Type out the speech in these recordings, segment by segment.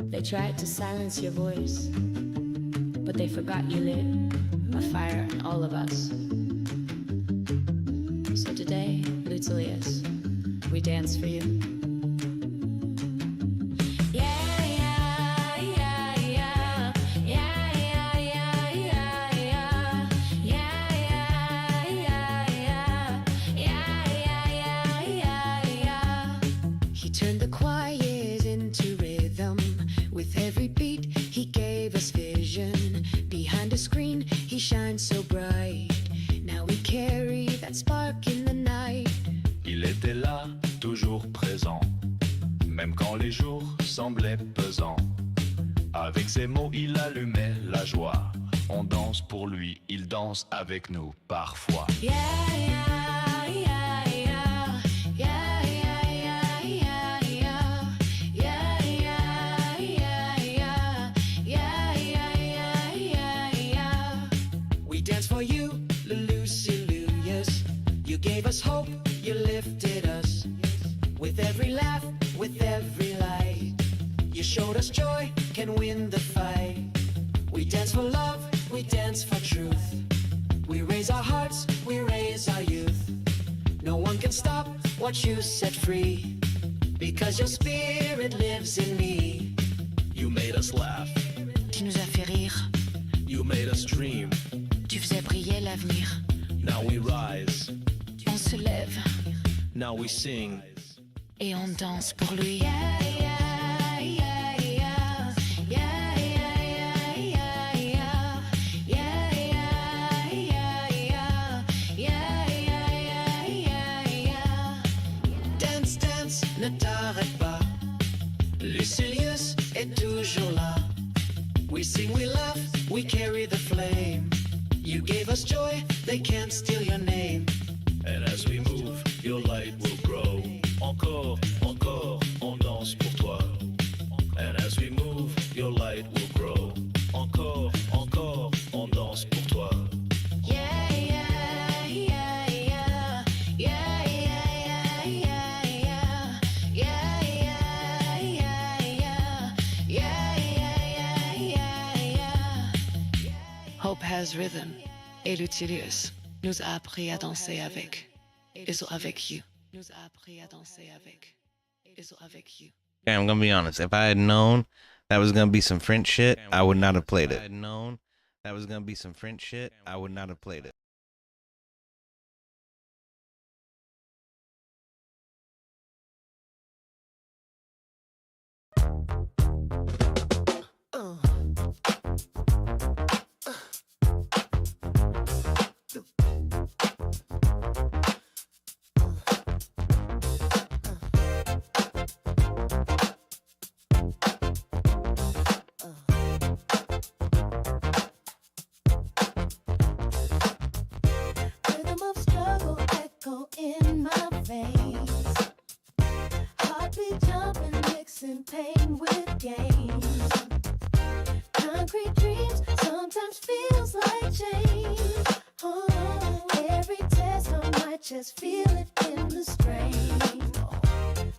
They tried to silence your voice, but they forgot you lit a fire in all of us. So today, Lucille, we dance for you. So bright, now we carry that spark in the night. Il était là, toujours présent, même quand les jours semblaient pesants. Avec ses mots, il allumait la joie. On danse pour lui, il danse avec nous parfois. Yeah, yeah, yeah, yeah, yeah, yeah, yeah, yeah, yeah, yeah, yeah, yeah, yeah, yeah, yeah, yeah. We dance for you, Lucille, yes. You gave us hope, you lifted us. With every laugh, with every light, you showed us joy can win the fight. We dance for love, we dance for truth. We raise our hearts, we raise our youth. No one can stop what you set free, because your spirit lives in me. You made us laugh. Tu nous as fait rire. You made us dream. Tu faisais briller l'avenir. Now we rise. On se lève. Now we sing. Et on danse pour lui. Yeah, yeah, yeah, yeah. Yeah, yeah, yeah, yeah, yeah. Yeah, yeah, yeah, yeah. Yeah, yeah, yeah, yeah. Dance, dance, ne t'arrête pas. Lucille est toujours là. We sing, we laugh, we carry the flame. You gave us joy, they can't steal your name. And as we move, your light will grow. Encore, encore, on danse pour toi. And as we move, your light will grow. Encore, encore, on danse pour toi. Yeah, yeah, yeah, yeah. Yeah, yeah, yeah, yeah, yeah. Yeah, yeah, yeah, yeah. Yeah, yeah, yeah, yeah. Hope has rhythm. Et Lucilius nous a appris à danser avec. Et so avec you. Nous a appris à danser avec. Et so avec you. Okay, I'm gonna be honest. If I had known that was gonna be some French shit, I would not have played it. If I had known that was gonna be some French shit, I would not have played it. Rhythm of struggle echo in my veins. Heartbeat jumping, mixing pain with gains. Concrete dreams sometimes feels like change. Oh, every test on my chest, feel it in the strain.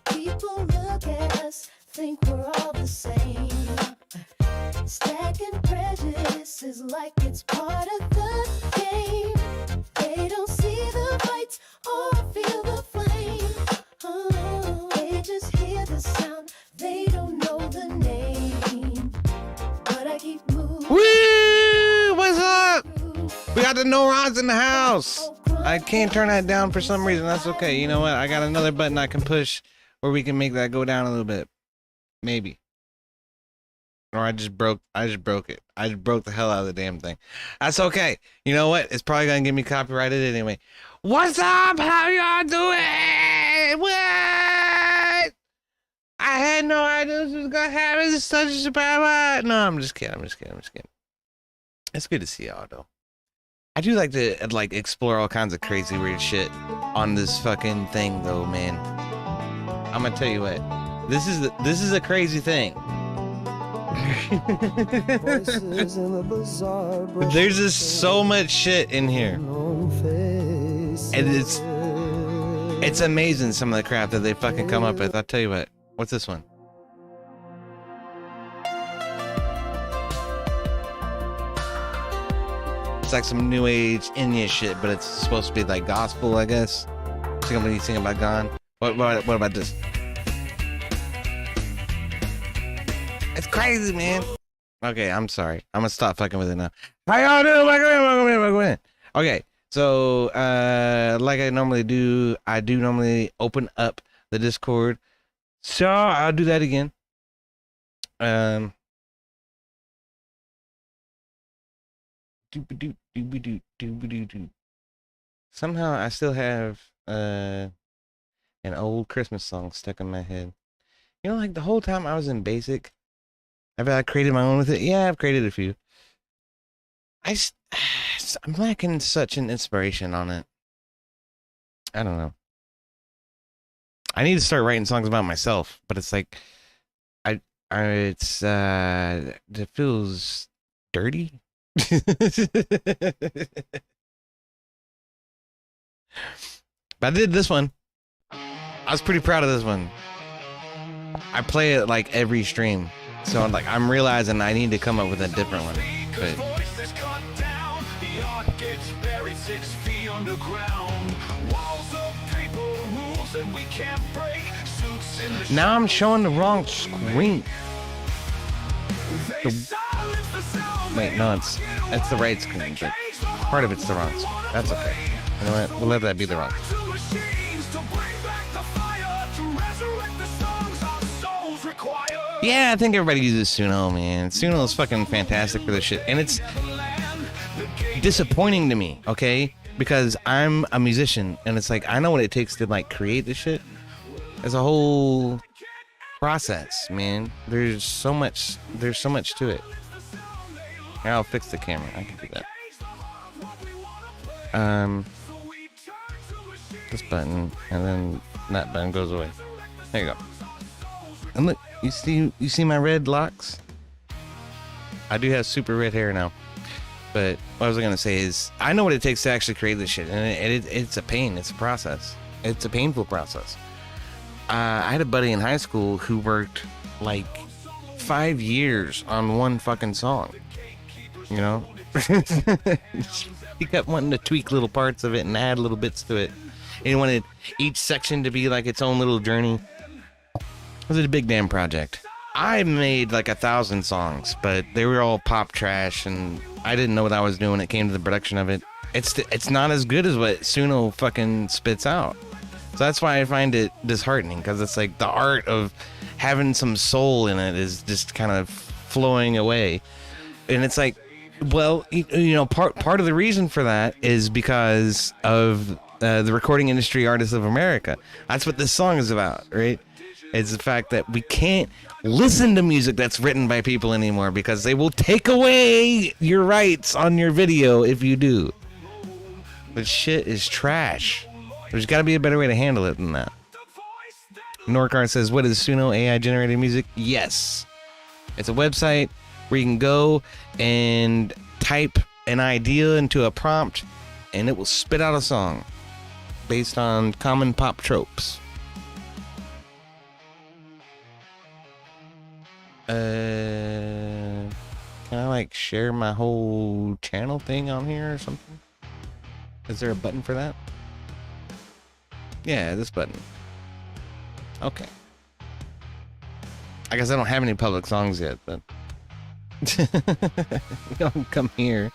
People look at us, think we're all the same. Stacking prejudices like it's part of the game. They don't see the fights or feel the flame. Oh, they just hear the sound, they don't know the name. But I keep moving. Woo! What's up? We got the neurons in the house. I can't turn that down for some reason. That's okay. You know what? I got another button I can push where we can make that go down a little bit. Maybe. Or I just broke it. I just broke the hell out of the damn thing. That's okay. You know what? It's probably gonna get me copyrighted anyway. What's up? How y'all doing? What? I had no idea this was gonna happen. Such a surprise. No, I'm just kidding. It's good to see y'all though. I do like to explore all kinds of crazy weird shit on this fucking thing though, man. I'm gonna tell you what. This is a crazy thing. There's just so much shit in here, and It's amazing some of the crap that they fucking come up with. I'll tell you what. What's this one? It's like some new age Enya shit, but it's supposed to be like gospel, I guess. Somebody singing about God. What about this? It's crazy, man. Okay, I'm sorry. I'm gonna stop fucking with it now. How y'all doing? Welcome in. Okay, so like I normally do, I do normally open up the Discord. So I'll do that again. Somehow I still have an old Christmas song stuck in my head. You know, like the whole time I was in Basic, have I created my own with it? Yeah, I've created a few. I'm lacking such an inspiration on it. I don't know. I need to start writing songs about myself, but it's like, it feels dirty. But I did this one. I was pretty proud of this one. I play it like every stream, so I'm realizing I need to come up with a different one. But now I'm showing the wrong screen. Wait, no, it's the right screen, but part of it's the wrong screen. That's okay. You know what? We'll let that be the wrong screen. Yeah, I think everybody uses Suno, man. Suno is fucking fantastic for this shit. And it's disappointing to me, okay? Because I'm a musician, and it's like, I know what it takes to, like, create this shit. There's a whole process, man. There's so much to it. Here, I'll fix the camera. I can do that. This button, and then that button goes away. There you go. And look, you see my red locks? I do have super red hair now. But what I was gonna say is, I know what it takes to actually create this shit, and it's a pain. It's a process. It's a painful process. I had a buddy in high school who worked like 5 years on one fucking song. You know, he kept wanting to tweak little parts of it and add little bits to it. And he wanted each section to be like its own little journey. It was a big damn project. I made like 1,000 songs, but they were all pop trash, and I didn't know what I was doing when it came to the production of it. It's not as good as what Suno fucking spits out. So that's why I find it disheartening, because it's like the art of having some soul in it is just kind of flowing away. And it's like, well, you know, part of the reason for that is because of the Recording Industry Artists of America. That's what this song is about, right? It's the fact that we can't listen to music that's written by people anymore because they will take away your rights on your video if you do. But shit is trash. There's got to be a better way to handle it than that. Norcar says, what is Suno AI generated music? Yes. It's a website where you can go and type an idea into a prompt and it will spit out a song based on common pop tropes. Can I like share my whole channel thing on here or something? Is there a button for that? Yeah, this button. Okay. I guess I don't have any public songs yet, but don't come here.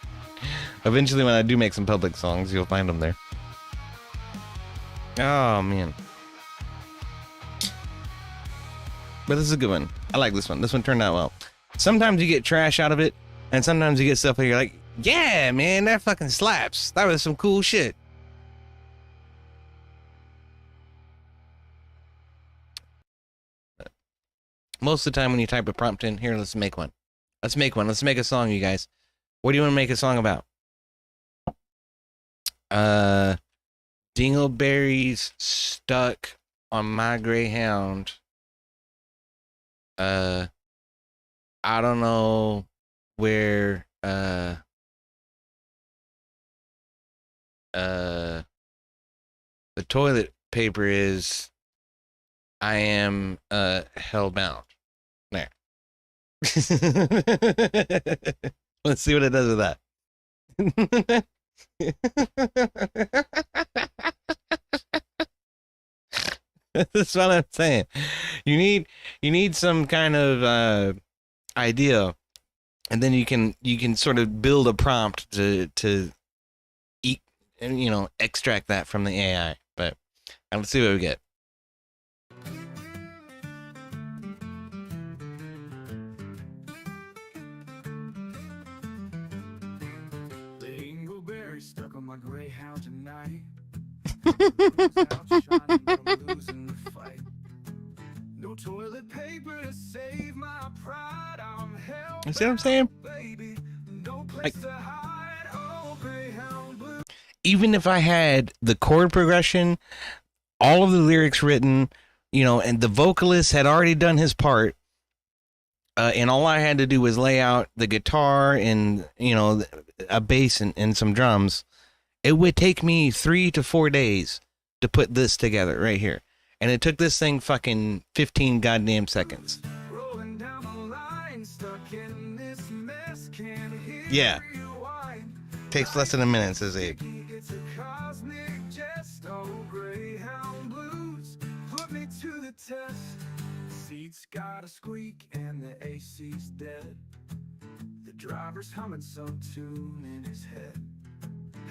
Eventually, when I do make some public songs, you'll find them there. Oh man. But this is a good one. I like this one. This one turned out well. Sometimes you get trash out of it, and sometimes you get stuff where you're like, yeah, man, that fucking slaps. That was some cool shit. Most of the time when you type a prompt in, here, let's make one. Let's make one. Let's make a song, you guys. What do you want to make a song about? Dingleberries stuck on my Greyhound. I don't know where the toilet paper is I am hellbound. There. Let's see what it does with that. That's what I'm saying. You need some kind of idea, and then you can sort of build a prompt to eat and extract that from the AI. But let's see what we get. Dingleberry stuck on my greyhound tonight. No toilet paper to save my pride. I'm held You see what I'm saying? baby. No place Like, to hide. Oh, greyhound blue. even if I had the chord progression, all of the lyrics written, and the vocalist had already done his part, and all I had to do was lay out the guitar and a bass and some drums, it would take me 3 to 4 days to put this together right here. And it took this thing fucking 15 goddamn seconds. Rolling down the line, stuck in this mess, can't hear Yeah. rewind. Takes less than a minute, says Abe. It's a cosmic jest, oh, greyhound blues. Put me to the test. Seats got a squeak and the AC's dead. The driver's humming some tune in his head.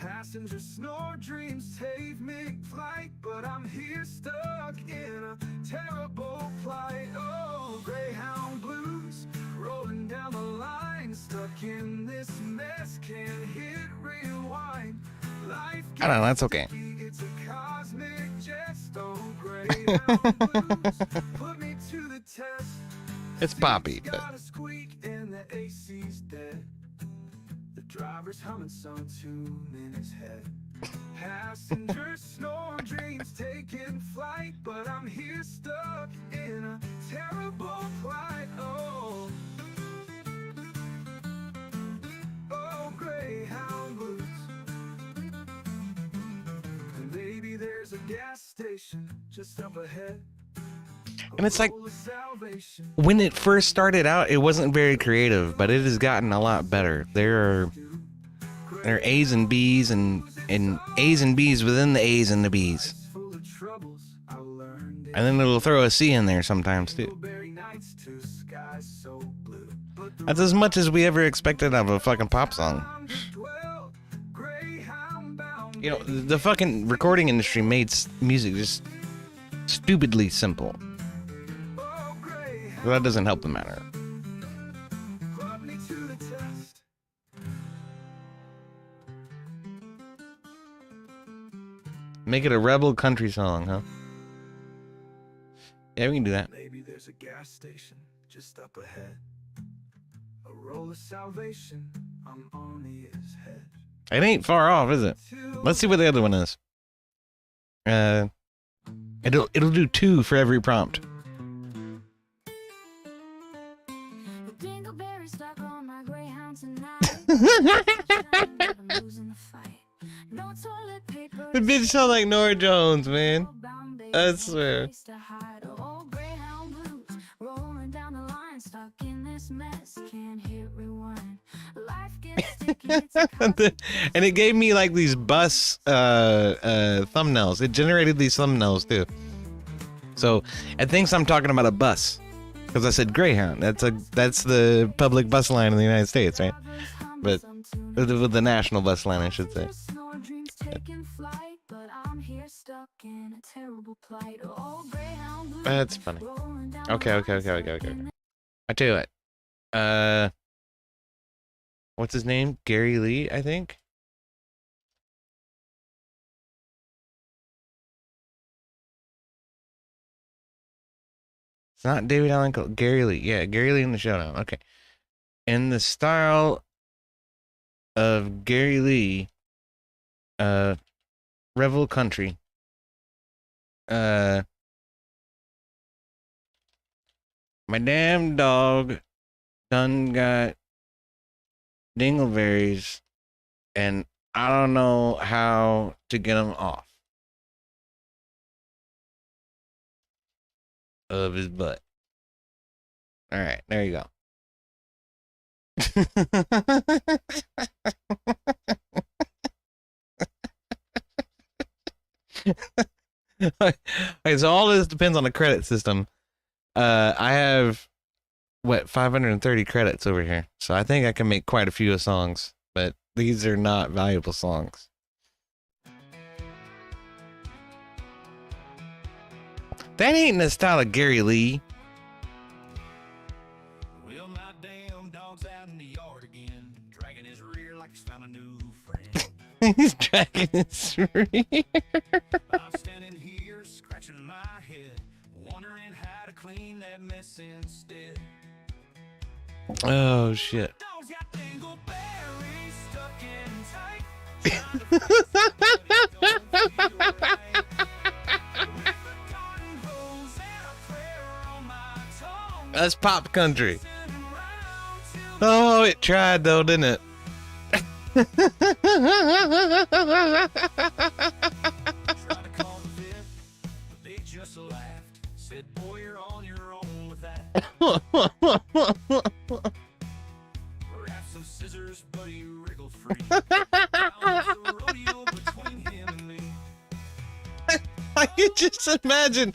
Passengers snore, dreams take mid-flight, but I'm here stuck in a terrible plight. Oh, greyhound blues, rolling down the line, stuck in this mess, can't hit rewind. Life I don't know, that's okay. it's a cosmic jest, oh, greyhound blues, put me to the test. It's poppy, but Got a squeak and the AC's dead. The driver's humming some tune in his head. Passengers snore, dreams taking flight, but I'm here stuck in a terrible plight. Oh, oh, greyhound blues. And maybe there's a gas station just up ahead. And it's like, Roll of salvation. when it first started out, it wasn't very creative, but it has gotten a lot better. There are A's and B's and A's and B's within the A's and the B's. Full of troubles, I learned it. And then it'll throw a C in there sometimes too. Blueberry nights to skies so blue. But the That's as much as we ever expected of a fucking pop song. round dwell, greyhound bound. The fucking recording industry made music just stupidly simple. Oh, greyhound, But that doesn't help the matter. put me to the test. Make it a rebel country song, huh? Yeah, we can do that. Maybe there's a gas station just up ahead. A roll of salvation, I'm on his head. It ain't far off, is it? Let's see what the other one is. It'll do 2 for every prompt. The dingleberry stuck on my greyhound tonight. I'm losing the fight. No toilet paper. The bitch sound like Nora Jones, man. Bound, baby, I no swear. place to hide. Oh, greyhound blues, rolling down the line, stuck in this mess, can't hit rewind. Life gets sticky, it's a And it gave me like these bus thumbnails. It generated these thumbnails too. So it thinks I'm talking about a bus because I said Greyhound. That's the public bus line in the United States, right? But with the national bus line, I should say. snore, dreams taking flight, but I'm here stuck in a terrible plight. Oh, greyhound blues, That's funny. rolling down Okay. I tell you what. What's his name? Gary Lee, I think. It's not David Allen Cole. Gary Lee. Yeah, Gary Lee in the showdown. Okay. In the style of Gary Lee, Revel Country. My damn dog done got dingleberries, and I don't know how to get them off. of his butt. All right, there you go. Okay, so all this depends on the credit system. I have what 530 credits over here, so I think I can make quite a few of songs, but these are not valuable songs. That ain't in the style of Gary Lee. Well, my damn dog's out in the yard again, dragging his rear like he's found a new friend. He's dragging his rear. I'm standing here scratching my head, wondering how to clean that mess instead. Oh shit. Dog's got dingleberries stuck in tight. Trying to fix it, but it don't feel right. With a garden hose and a prayer on my tongue. That's pop country. Sitting around till Oh, it tried though, didn't it? tried to call the vet, but they just laughed. Said, boy, you're on your own with that. Grab some scissors, buddy, wriggle free. Now there's a rodeo between him and me. I can just imagine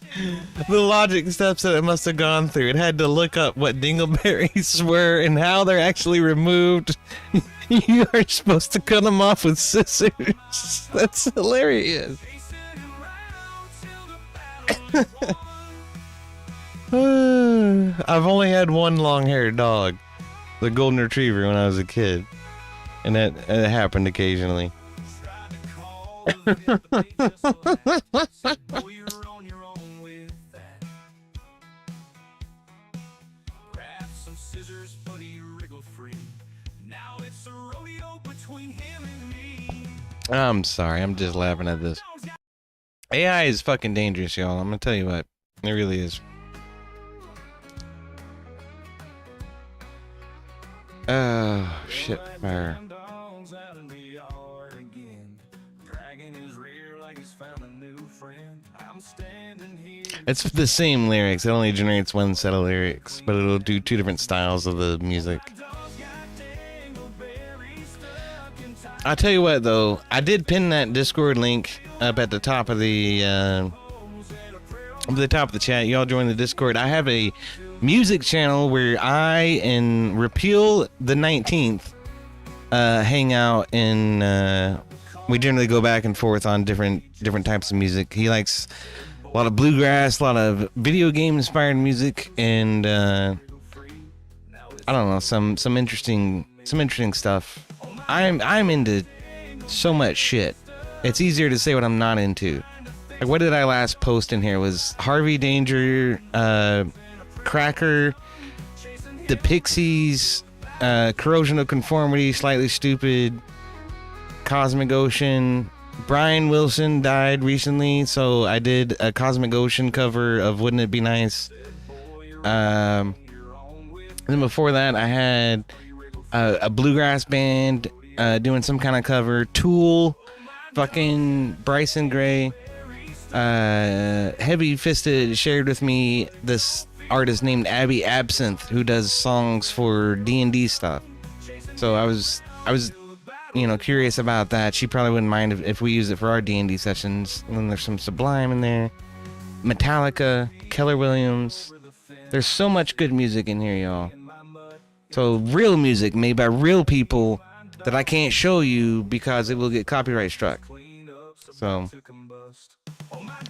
the logic steps that it must have gone through. It had to look up what dingleberries were and how they're actually removed. You are supposed to cut them off with scissors. That's hilarious. They sit around till the battle won. I've only had one long-haired dog, the golden retriever, when I was a kid, and it happened occasionally. Tried to call the vet, but they just laughed. Said, boy, you're on your own with that. Grab some scissors, buddy, wriggle free. Now it's a rodeo between him and me. I'm sorry, I'm just laughing at this. AI is fucking dangerous, y'all. I'm gonna tell you what, it really is. Oh shit, fire. Dog's out in the yard again, dragging his rear like he's found a new friend. I'm standing here. It's the same lyrics. It only generates one set of lyrics, but it'll do two different styles of the music. Dog's got dingleberries stuck in tight. I'll tell you what, though, I did pin that Discord link up at the top of the chat. Y'all join the Discord. I have a music channel where I and Repeal the 19th hang out, and we generally go back and forth on different types of music. He likes a lot of bluegrass, a lot of video game inspired music, and I don't know, some interesting stuff. I'm into so much shit. It's easier to say what I'm not into. Like, what did I last post in here? Was Harvey Danger, Cracker, the Pixies, Corrosion of Conformity, Slightly Stupid, Cosmic Ocean. Brian Wilson died recently, so I did a Cosmic Ocean cover of Wouldn't It Be Nice. And then before that, I had a bluegrass band doing some kind of cover. Tool, fucking Bryson Gray, Heavy Fisted shared with me this artist named Abby Absinthe who does songs for D&D stuff. So I was curious about that. She probably wouldn't mind if we use it for our D&D sessions. And then there's some Sublime in there, Metallica, Keller Williams. There's so much good music in here, y'all. So real music made by real people that I can't show you because it will get copyright struck. So,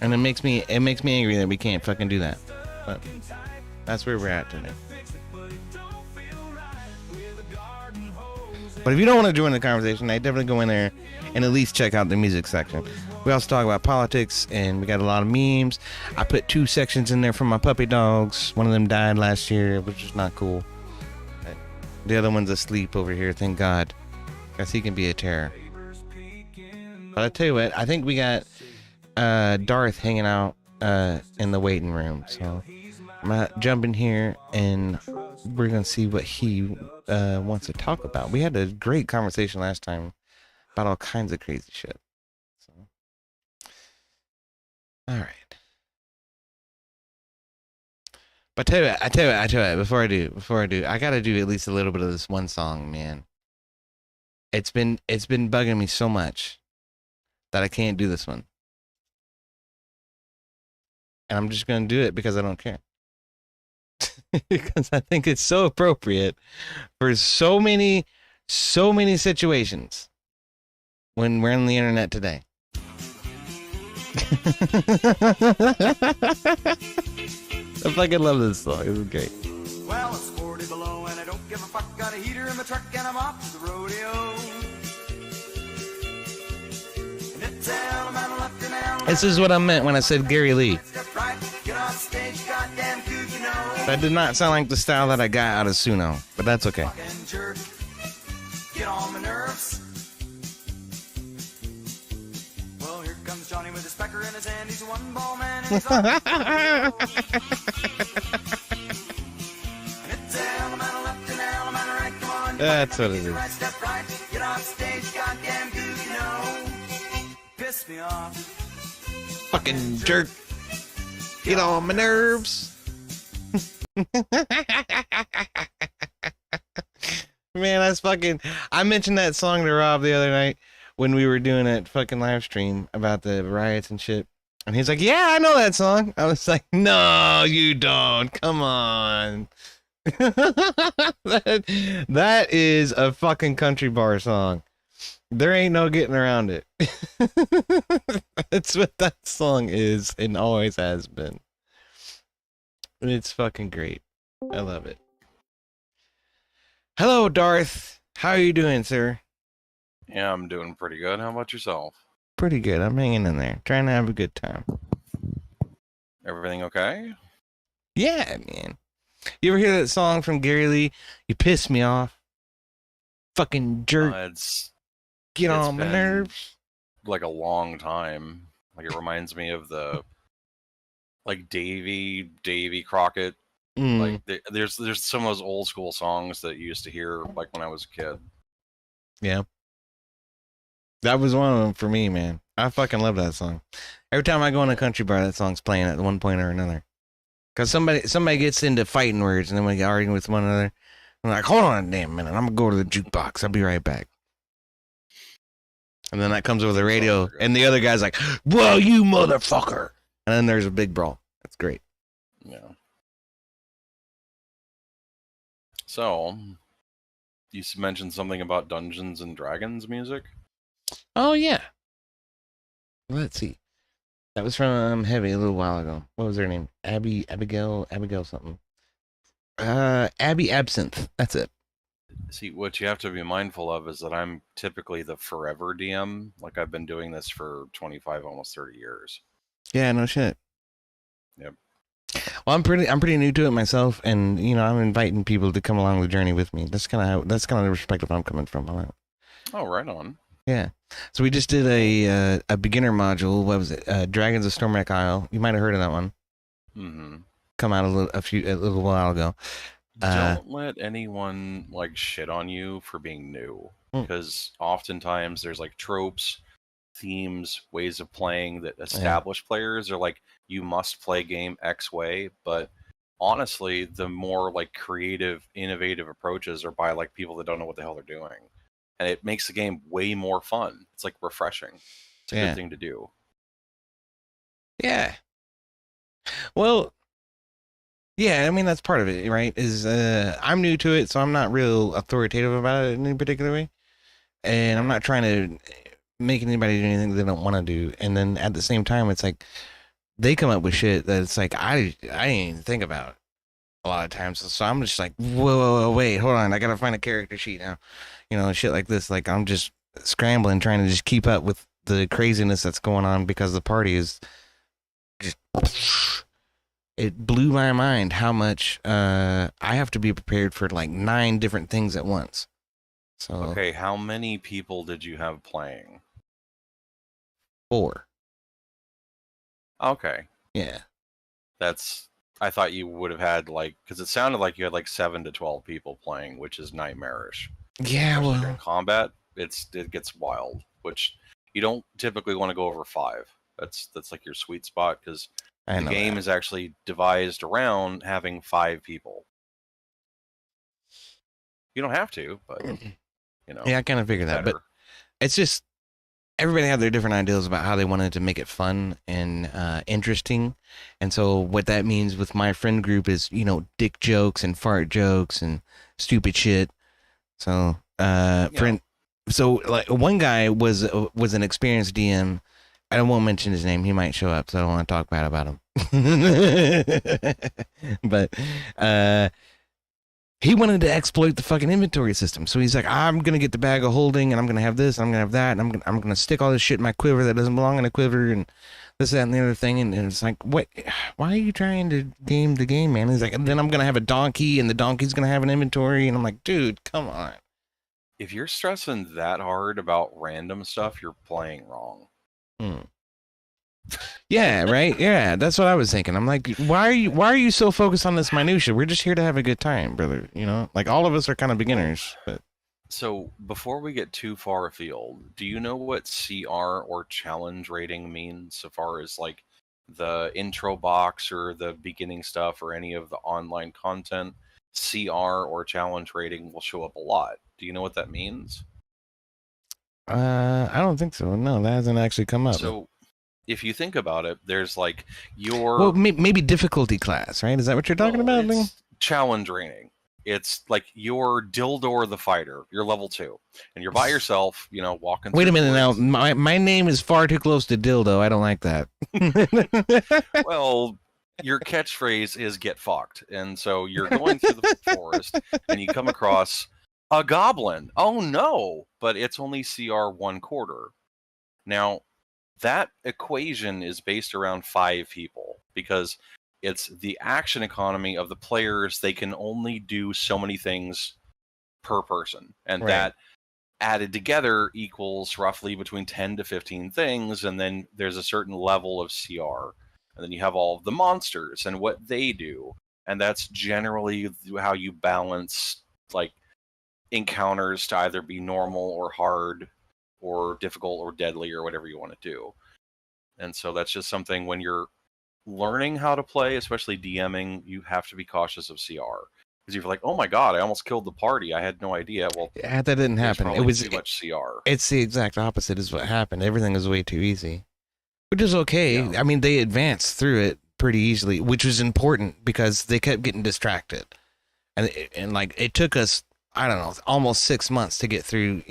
and it makes me angry that we can't fucking do that. But that's where we're at today. But if you don't want to join the conversation, I definitely go in there and at least check out the music section. We also talk about politics, and we got a lot of memes. I put 2 sections in there for my puppy dogs. One of them died last year, which is not cool. But the other one's asleep over here, thank God. Guess he can be a terror. But I tell you what, I think we got Darth hanging out in the waiting room. So I'm gonna jump in here and we're gonna see what he wants to talk about. We had a great conversation last time about all kinds of crazy shit. So, all right. But I tell you, before I do, I gotta do at least a little bit of this one song, man. It's been bugging me so much that I can't do this one. And I'm just gonna do it because I don't care. Because I think it's so appropriate for so many situations when we're on the internet today. I fucking love this song. It was great. Well, it's 40 below and I don't give a fuck. Got a heater in my truck and I'm off to the rodeo. And it's Alabama left and Alabama. This is what I meant when I said Gary Lee. Step right, get off stage, goddamn coot, you know. That did not sound like the style that I got out of Suno, but that's okay. Fucking jerk, get on my nerves. Well, here comes Johnny with his pecker in his hand. He's a one-ball man and he's off to the rodeo. And it's Alabama left and Alabama right. Come on, That's what it is. right, step right, get off stage, goddamn coot, you know. Piss me off. Fucking jerk. Get on my nerves. Man, that's fucking. I mentioned that song to Rob the other night when we were doing that fucking live stream about the riots and shit. And he's like, yeah, I know that song. I was like, no, you don't. Come on. that is a fucking country bar song. There ain't no getting around it. That's what that song is and always has been. It's fucking great. I love it. Hello, Darth. How are you doing, sir? Yeah, I'm doing pretty good. How about yourself? Pretty good. I'm hanging in there, trying to have a good time. Everything okay? Yeah, man. You ever hear that song from Gary Lee? You piss me off. Fucking jerk. Get it's on my been nerves. like a long time. Like it reminds me of the like Davy Crockett. Mm, Like there's some of those old school songs that you used to hear like when I was a kid. yeah. That was one of them for me, man. I fucking love that song. Every time I go in a country bar, that song's playing at one point or another. Cause somebody gets into fighting words and then we get arguing with one another. I'm like, hold on a damn minute. I'm gonna go to the jukebox. I'll be right back. And then that comes over the radio, and the other guy's like, whoa, you motherfucker. And then there's a big brawl. That's great. Yeah. So, you mentioned something about Dungeons and Dragons music? Oh, yeah. Let's see. That was from Heavy a little while ago. What was her name? Abigail something. Abby Absinthe. That's it. See, what you have to be mindful of is that I'm typically the forever DM. Like, I've been doing this for 25, almost 30 years. Yeah, no shit. Yep. Well, I'm pretty new to it myself, and you know, I'm inviting people to come along the journey with me. That's kind of the perspective I'm coming from on that. Oh, right on. Yeah. So we just did a beginner module. What was it? Dragons of Stormwreck Isle. You might have heard of that one. Mm-hmm. Come out a little while ago. Don't let anyone like shit on you for being new, because oftentimes there's like tropes, themes, ways of playing that established players are like, you must play game X way, but honestly, the more like creative, innovative approaches are by like people that don't know what the hell they're doing, and it makes the game way more fun. It's like refreshing. It's a good thing to do. Yeah. Well. Yeah, I mean, that's part of it, right? Is I'm new to it, so I'm not real authoritative about it in any particular way. And I'm not trying to make anybody do anything they don't want to do. And then at the same time, it's like they come up with shit that it's like I didn't even think about a lot of times. So I'm just like, whoa, wait, hold on. I got to find a character sheet now. You know, shit like this. Like I'm just scrambling, trying to just keep up with the craziness that's going on because the party is just... It blew my mind how much I have to be prepared for like 9 different things at once. So Okay, how many people did you have playing? 4. Okay. Yeah. I thought you would have had like, because it sounded like you had like 7 to 12 people playing, which is nightmarish. Yeah, Especially well, during combat, it gets wild, which you don't typically want to go over 5. That's like your sweet spot, because I The know game that. is actually devised around having 5 people. You don't have to, but Yeah, I kind of figured that, but better. it's just everybody had their different ideas about how they wanted to make it fun and interesting. And so what that means with my friend group is, dick jokes and fart jokes and stupid shit. So, so like one guy was an experienced DM. I won't mention his name. He might show up, so I don't want to talk bad about him. But he wanted to exploit the fucking inventory system. So he's like, I'm gonna get the bag of holding, and I'm gonna have this, and I'm gonna have that, and I'm gonna stick all this shit in my quiver that doesn't belong in a quiver, and this, that, and the other thing. And it's like, what? Why are you trying to game the game, man? He's like, and then I'm gonna have a donkey, and the donkey's gonna have an inventory, and I'm like, dude, come on. If you're stressing that hard about random stuff, you're playing wrong. Yeah, right. Yeah, that's what I was thinking. I'm like, why are you so focused on this minutia? We're just here to have a good time, brother. Like all of us are kind of beginners. But So before we get too far afield, do you know what CR or challenge rating means so far as like the intro box or the beginning stuff or any of the online content? CR or challenge rating will show up a lot. Do you know what that means? I don't think so. No, that hasn't actually come up. So if you think about it, there's like well, maybe difficulty class, right? Is that what you're talking about? It's challenge rating. It's like your Dildor the fighter. You're level 2, and you're by yourself. Walking. Wait a minute woods. now. My name is far too close to dildo. I don't like that. Well, your catchphrase is "get fucked," and so you're going through the forest, and you come across a goblin. Oh no! But it's only CR 1/4. Now, that equation is based around 5 people because it's the action economy of the players. They can only do so many things per person, and Right. that added together equals roughly between 10 to 15 things, and then there's a certain level of CR, and then you have all of the monsters and what they do, and that's generally how you balance like encounters to either be normal or hard or difficult or deadly or whatever you want to do. And so that's just something when you're learning how to play, especially DMing, you have to be cautious of CR. Because you're like, oh my god, I almost killed the party. I had no idea. Well, yeah, that didn't happen. It was too much CR. It's the exact opposite is what happened. Everything was way too easy, which is okay. Yeah. I mean, they advanced through it pretty easily, which was important because they kept getting distracted, and like it took us, I don't know, almost 6 months to get through.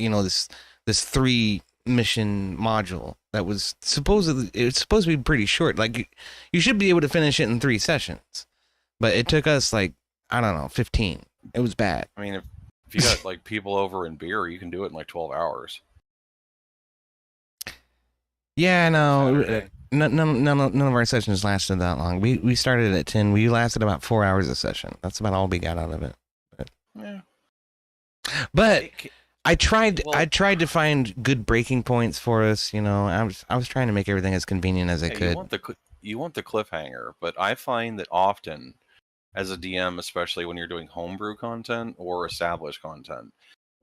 This 3 mission module that was supposed to be pretty short. Like you should be able to finish it in 3 sessions, but it took us like, I don't know, 15. It was bad. I mean, if you got like people over in beer, you can do it in like 12 hours. Yeah, no, Saturday. none of our sessions lasted that long. We started at 10. We lasted about 4 hours a session. That's about all we got out of it. Yeah. But It I tried Well- I tried to find good breaking points for us. I was trying to make everything as convenient as I Hey, could. you want the cliffhanger, but I find that often, as a DM, especially when you're doing homebrew content or established content,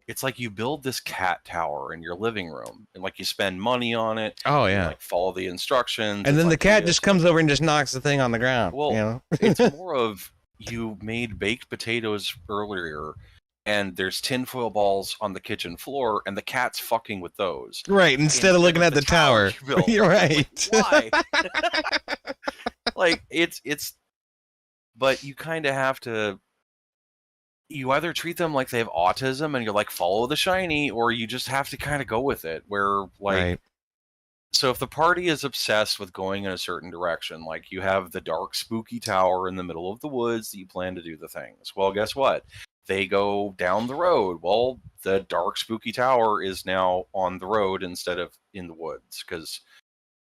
it's like you build this cat tower in your living room, and like you spend money on it. Oh you, yeah. like follow the instructions, And then the like cat this, just comes over and just knocks the thing on the ground. Well, it's more of you made baked potatoes earlier, and there's tinfoil balls on the kitchen floor, and the cat's fucking with those. Right, instead of looking at the tower. you built. You're right. Why? Like it's but you kind of have to, you either treat them like they have autism and you're like follow the shiny, or you just have to kind of go with it where like Right. So if the party is obsessed with going in a certain direction, like you have the dark spooky tower in the middle of the woods that you plan to do the things, well, guess what, they go down the road. Well, the dark spooky tower is now on the road instead of in the woods, because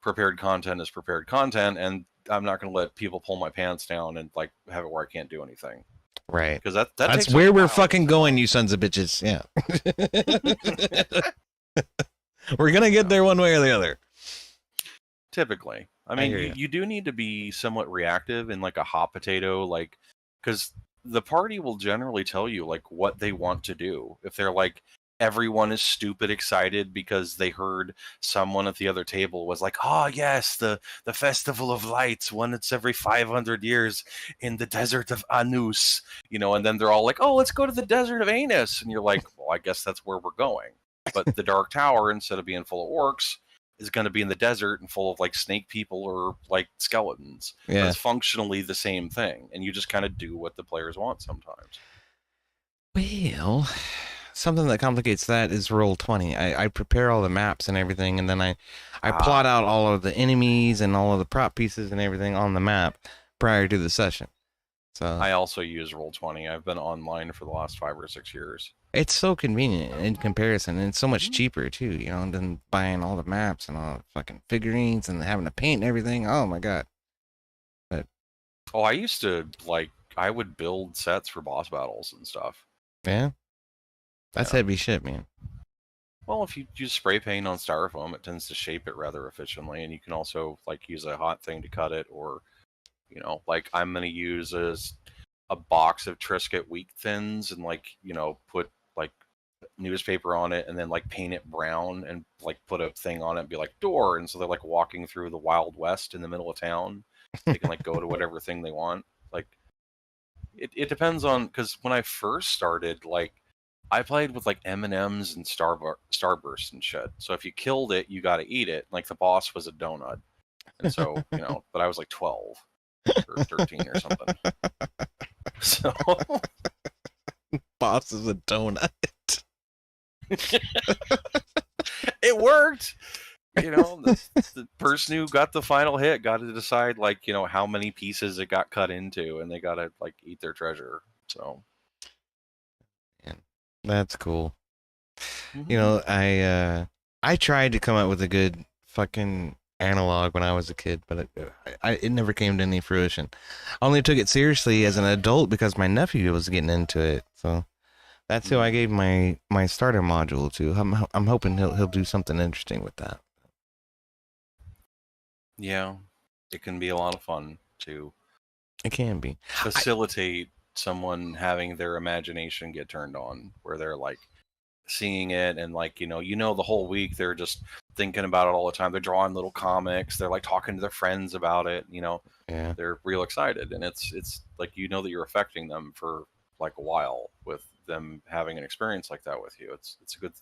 prepared content is prepared content, and I'm not going to let people pull my pants down and like have it where I can't do anything. Right. Because that's That's where we're fucking going, you sons of bitches. Yeah. We're gonna get there one way or the other. Typically. I I mean, hear ya. you do need to be somewhat reactive in like a hot potato, like, because the party will generally tell you like what they want to do. If they're like, everyone is stupid excited because they heard someone at the other table was like, oh yes, the Festival of Lights, once every 500 years in the desert of Anus, and then they're all like, oh, let's go to the desert of Anus, and you're like, well, I guess that's where we're going. But the Dark Tower, instead of being full of orcs, is going to be in the desert and full of like snake people or like skeletons. Yeah. But it's functionally the same thing, and you just kind of do what the players want sometimes. Well, something that complicates that is Roll20. I prepare all the maps and everything, and then I plot out all of the enemies and all of the prop pieces and everything on the map prior to the session. So I also use Roll20. I've been online for the last 5 or 6 years. it's so convenient in comparison, and it's so much cheaper too, than buying all the maps and all the fucking figurines and having to paint and everything. Oh my god. Oh, I used to I would build sets for boss battles and stuff. Yeah. That's heavy shit, man. Well, if you use spray paint on styrofoam, it tends to shape it rather efficiently, and you can also use a hot thing to cut it, or I'm gonna use a box of Triscuit wheat thins and put newspaper on it and then paint it brown and put a thing on it and be like door, and so they're walking through the Wild West in the middle of town. They can go to whatever thing they want. It depends on, because when I first started, I played with M&Ms and Starburst and shit. So if you killed it, you got to eat it. The boss was a donut, and so but I was 12 or 13 or something. So Boss is a donut. it worked. The person who got the final hit got to decide how many pieces it got cut into, and they got to eat their treasure. So That's cool. I tried to come up with a good fucking analog when I was a kid, but it never came to any fruition. I only took it seriously as an adult because my nephew was getting into it. So that's who I gave my starter module to. I'm hoping he'll do something interesting with that. Yeah, it can be a lot of fun to It can be. facilitate someone having their imagination get turned on, where they're seeing it and the whole week they're just thinking about it all the time. They're drawing little comics, they're talking to their friends about it, Yeah. they're real excited, and it's that you're affecting them for a while with them having an experience like that with you. It's a good,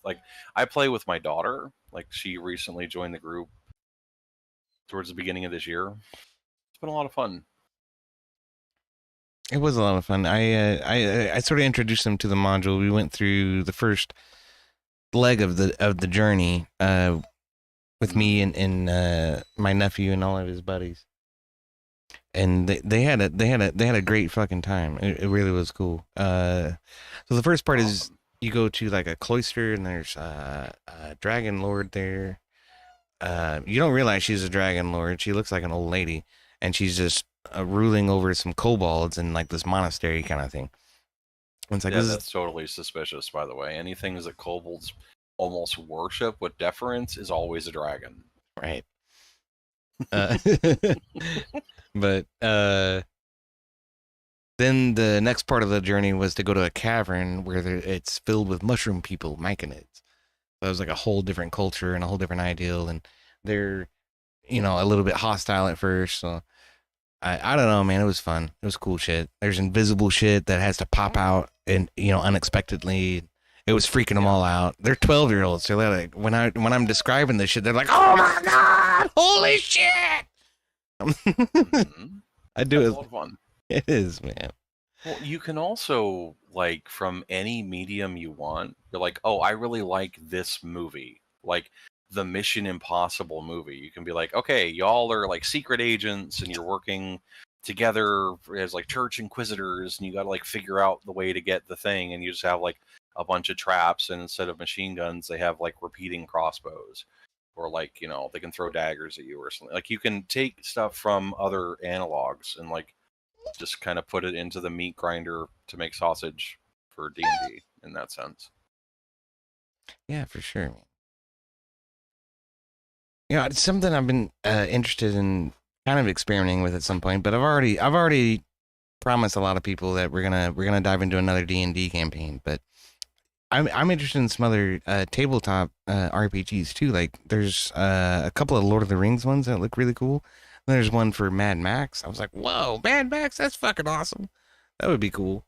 I play with my daughter. She recently joined the group towards the beginning of this year. It's been a lot of fun. It was a lot of fun. I sort of introduced them to the module. We went through the first leg of the journey with me and my nephew and all of his buddies, and they had a great fucking time. It really was cool. So the first part is you go to a cloister, and there's a dragon lord there. You don't realize she's a dragon lord. She looks like an old lady, and she's just ruling over some kobolds in this monastery kind of thing. And it's That's totally suspicious, by the way. Anything that kobolds almost worship with deference is always a dragon. Right. But then the next part of the journey was to go to a cavern where it's filled with mushroom people, myconids. So it was a whole different culture and a whole different ideal, and they're a little bit hostile at first. So I don't know, man. It was fun. It was cool shit. There's invisible shit that has to pop out and unexpectedly. It was freaking them all out. They're 12-year-olds. So they're when I'm describing this shit, they're like, "Oh my god, holy shit!" I do That's it. a lot of fun. It is, man. Well, you can also from any medium you want. You're oh, I really like this movie, the Mission Impossible movie. You can be okay, y'all are secret agents, and you're working together as church inquisitors, and you got to figure out the way to get the thing, and you just have a bunch of traps, and instead of machine guns, they have repeating crossbows, or they can throw daggers at you or something. You can take stuff from other analogs and just kind of put it into the meat grinder to make sausage for D&D in that sense. Yeah, for sure, man. It's something I've been interested in kind of experimenting with at some point, but I've already promised a lot of people that we're gonna dive into another D&D campaign, but I'm interested in some other tabletop RPGs too. Like there's a couple of Lord of the Rings ones that look really cool. And there's one for Mad Max. I was like, whoa, Mad Max, that's fucking awesome. That would be cool.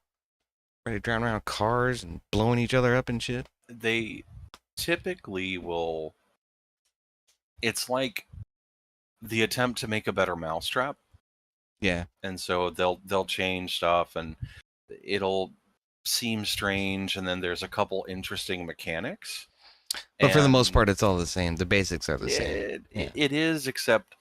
Ready to drive around cars and blowing each other up and shit. They typically will. It's like the attempt to make a better mousetrap, Yeah. and so they'll change stuff, and it'll seem strange, and then there's a couple interesting mechanics. But for the most And part, it's all the same. The basics are the same. it is, except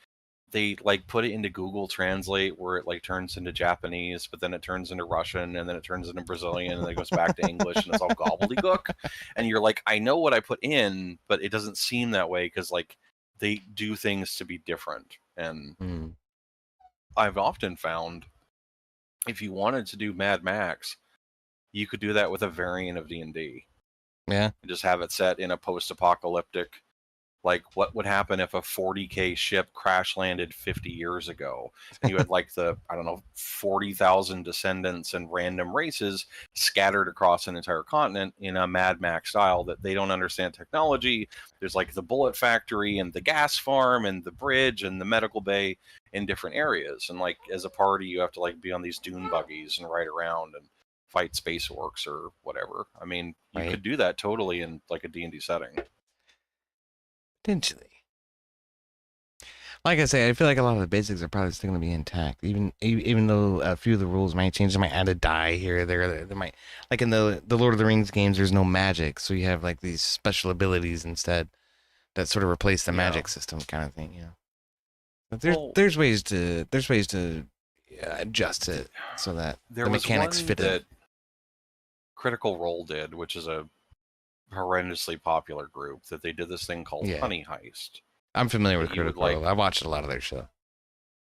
they like put it into Google Translate where it like turns into Japanese, but then it turns into Russian, and then it turns into Brazilian, and then it goes back to English, and it's all gobbledygook. And you're like, I know what I put in, but it doesn't seem that way because like they do things to be different. And Mm. I've often found if you wanted to do Mad Max, you could do that with a variant of D&D. Yeah. And just have it set in a post-apocalyptic. Like, what would happen if a 40K ship crash landed 50 years ago? And you had, like, the, I don't know, 40,000 descendants and random races scattered across an entire continent in a Mad Max style that they don't understand technology. There's, like, the bullet factory and the gas farm and the bridge and the medical bay in different areas. And, like, as a party, you have to, like, be on these dune buggies and ride around and fight space orcs or whatever. I mean, you Right. could do that totally in, like, a D&D setting. Potentially. Like I say, I feel like a lot of the basics are probably still going to be intact, even though a few of the rules might change. They might add a die here or there. They might, like in the Lord of the Rings games, there's no magic, so you have like these special abilities instead that sort of replace the magic system, kind of thing. You know, but there's ways to adjust it so that there the was mechanics one fit that in. Critical Role did, which is a horrendously popular group, that they did this thing called Yeah. Honey Heist. I'm familiar with you would, Critical like- Role. I watched a lot of their show.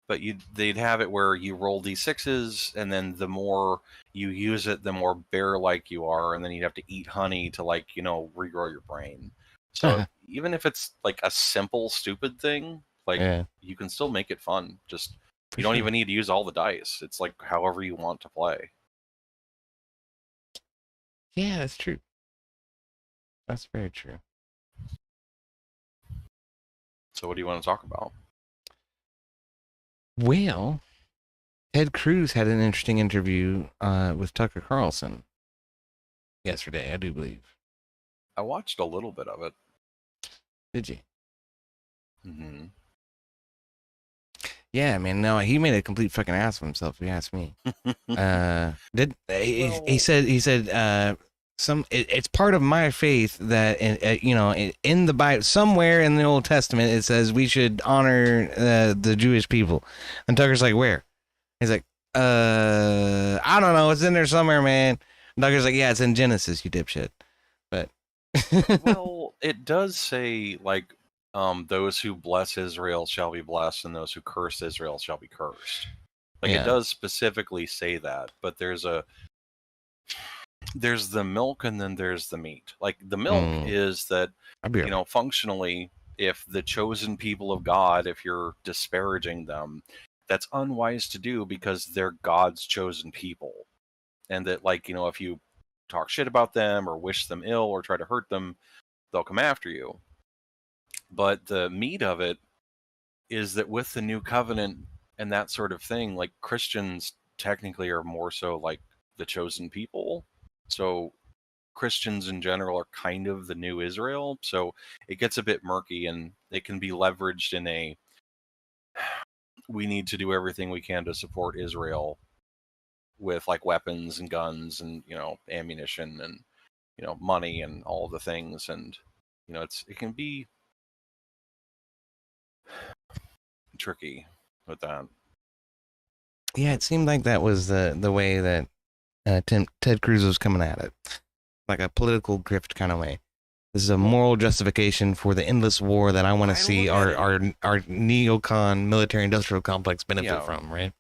But they'd have it where you roll d6s, and then the more you use it, the more bear-like you are, and then you'd have to eat honey to, like, you know, regrow your brain. So even if it's like a simple, stupid thing, like Yeah, you can still make it fun. Just for you don't sure. even need to use all the dice. It's like however you want to play. Yeah, that's true. That's very true. So what do you want to talk about? Well, Ted Cruz had an interesting interview with Tucker Carlson yesterday, I do believe. I watched a little bit of it. Did you? Mm-hmm. Yeah, man. No, he made a complete fucking ass of himself. If you ask me. He said it's part of my faith that in the Bible, somewhere in the Old Testament, it says we should honor the Jewish people. And Tucker's like, where? He's like, I don't know. It's in there somewhere, man. And Tucker's like, yeah, it's in Genesis, you dipshit. But Well, it does say, like, those who bless Israel shall be blessed, and those who curse Israel shall be cursed. Like, Yeah. it does specifically say that, but there's the milk and then there's the meat. Like, the milk is that, I'll be right. Functionally, if the chosen people of God, if you're disparaging them, that's unwise to do because they're God's chosen people. And that, like, if you talk shit about them or wish them ill or try to hurt them, they'll come after you. But the meat of it is that with the new covenant and that sort of thing, like, Christians technically are more so like the chosen people. So Christians in general are kind of the new Israel. So it gets a bit murky, and it can be leveraged in a, we need to do everything we can to support Israel with, like, weapons and guns and, ammunition and, money and all the things. And, it can be tricky with that. Yeah, it seemed like that was the way that Ted Cruz was coming at it, like a political grift kind of way. This is a moral justification for the endless war that I want to see our neocon military-industrial complex benefit from, right?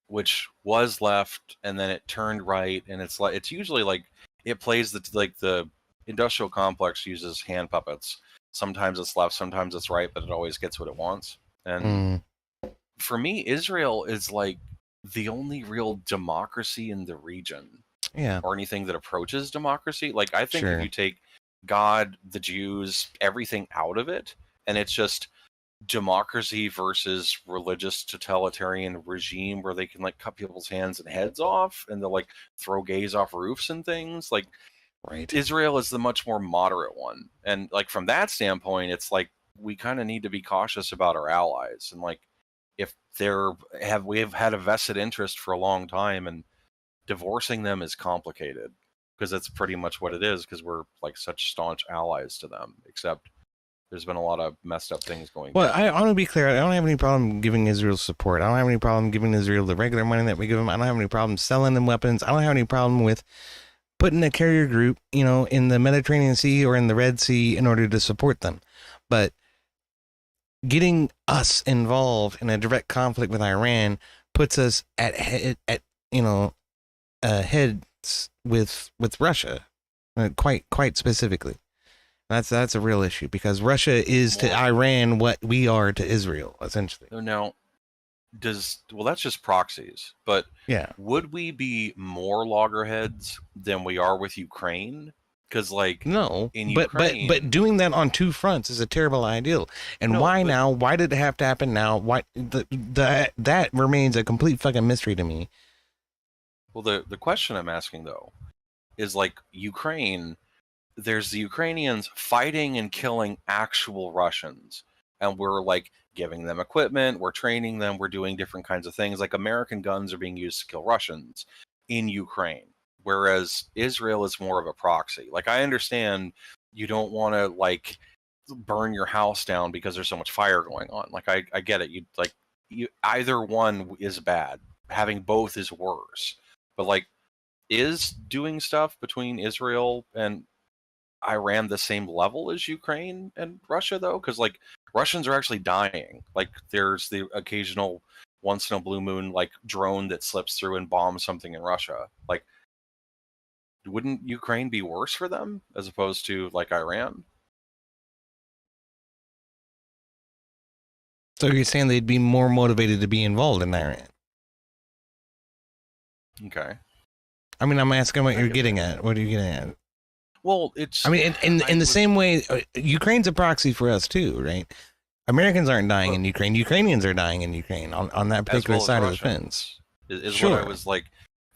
Which was left, and then it turned right, and it's usually like it plays the industrial complex uses hand puppets. Sometimes it's left, sometimes it's right, but it always gets what it wants. And for me, Israel is like the only real democracy in the region. Yeah. or anything that approaches democracy. Like, I think Sure. if you take God, the Jews, everything out of it, and it's just democracy versus religious totalitarian regime where they can like cut people's hands and heads off, and they'll like throw gays off roofs and things. Like, Right. Israel is the much more moderate one. And like from that standpoint, it's like we kind of need to be cautious about our allies. And like if we have had a vested interest for a long time, and divorcing them is complicated because that's pretty much what it is, because we're like such staunch allies to them, except there's been a lot of messed up things going Well, down. I want to be clear. I don't have any problem giving Israel support. I don't have any problem giving Israel the regular money that we give them. I don't have any problem selling them weapons. I don't have any problem with putting a carrier group, in the Mediterranean Sea or in the Red Sea in order to support them. But getting us involved in a direct conflict with Iran puts us at heads with Russia, quite specifically. That's a real issue, because Russia is to Iran what we are to Israel, essentially. Now, that's just proxies, but Yeah. would we be more loggerheads than we are with Ukraine? Because like No, in but Ukraine, doing that on two fronts is a terrible ideal. And No, why but- now? Why did it have to happen now? Why that remains a complete fucking mystery to me. well, the question I'm asking though is like Ukraine. There's the Ukrainians fighting and killing actual Russians, and we're like giving them equipment, we're training them, we're doing different kinds of things. Like American guns are being used to kill Russians in Ukraine, whereas Israel is more of a proxy. Like, I understand you don't want to like burn your house down because there's so much fire going on. Like, I get it. You either one is bad. Having both is worse. But like, is doing stuff between Israel and Iran the same level as Ukraine and Russia though? Because like Russians are actually dying. Like, there's the occasional once in a blue moon like drone that slips through and bombs something in Russia. Like, wouldn't Ukraine be worse for them as opposed to like Iran? So you're saying they'd be more motivated to be involved in Iran? Okay. I mean, I'm asking what you're getting at. What are you getting at? Well, it's. I mean, in the same way, Ukraine's a proxy for us too, right? Americans aren't dying in Ukraine. Ukrainians are dying in Ukraine on that particular side of the fence. Is Sure. what I was like.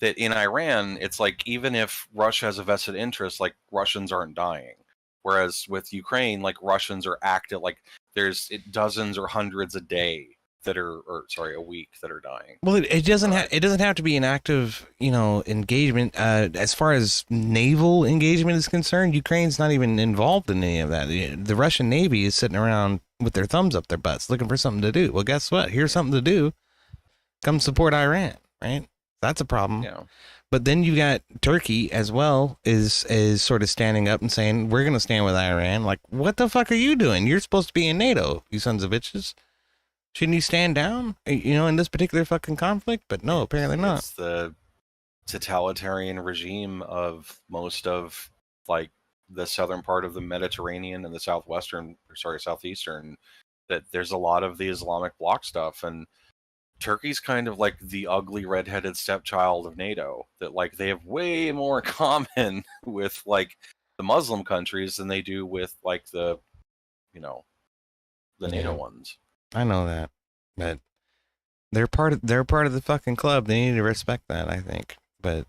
That in Iran, it's like even if Russia has a vested interest, like Russians aren't dying. Whereas with Ukraine, like Russians are active. Like there's dozens or hundreds a day that are, or sorry, a week that are dying. Well, it doesn't have to be an active, engagement. As far as naval engagement is concerned, Ukraine's not even involved in any of that. The Russian Navy is sitting around with their thumbs up their butts, looking for something to do. Well, guess what? Here's something to do. Come support Iran, right? That's a problem. Yeah. But then you got Turkey as well is sort of standing up and saying, we're going to stand with Iran. Like, what the fuck are you doing? You're supposed to be in NATO, you sons of bitches. Shouldn't you stand down, in this particular fucking conflict? But no, apparently not. It's the totalitarian regime of most of like the southern part of the Mediterranean and the southeastern, that there's a lot of the Islamic bloc stuff, and Turkey's kind of like the ugly redheaded stepchild of NATO, that like they have way more in common with like the Muslim countries than they do with like the NATO ones. I know that, but they're part of the fucking club. They need to respect that, I think. But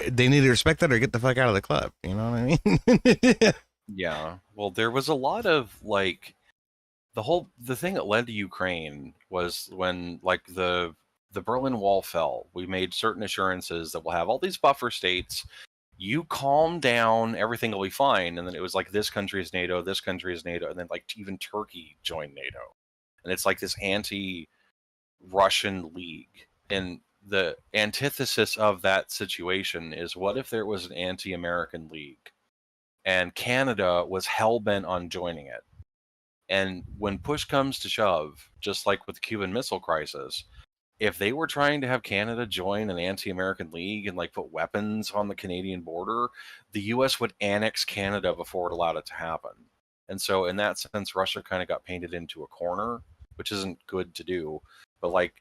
they need to respect that or get the fuck out of the club. You know what I mean? Yeah. Well, there was a lot of like the thing that led to Ukraine was when like the Berlin Wall fell. We made certain assurances that we'll have all these buffer states. You calm down, everything will be fine. And then it was like, this country is NATO, this country is NATO, and then like even Turkey joined NATO. And it's like this anti-Russian league. And the antithesis of that situation is, what if there was an anti-American league and Canada was hell-bent on joining it? And when push comes to shove, just like with the Cuban Missile Crisis, if they were trying to have Canada join an anti-American league and like put weapons on the Canadian border, the US would annex Canada before it allowed it to happen. And so in that sense, Russia kind of got painted into a corner, which isn't good to do. But like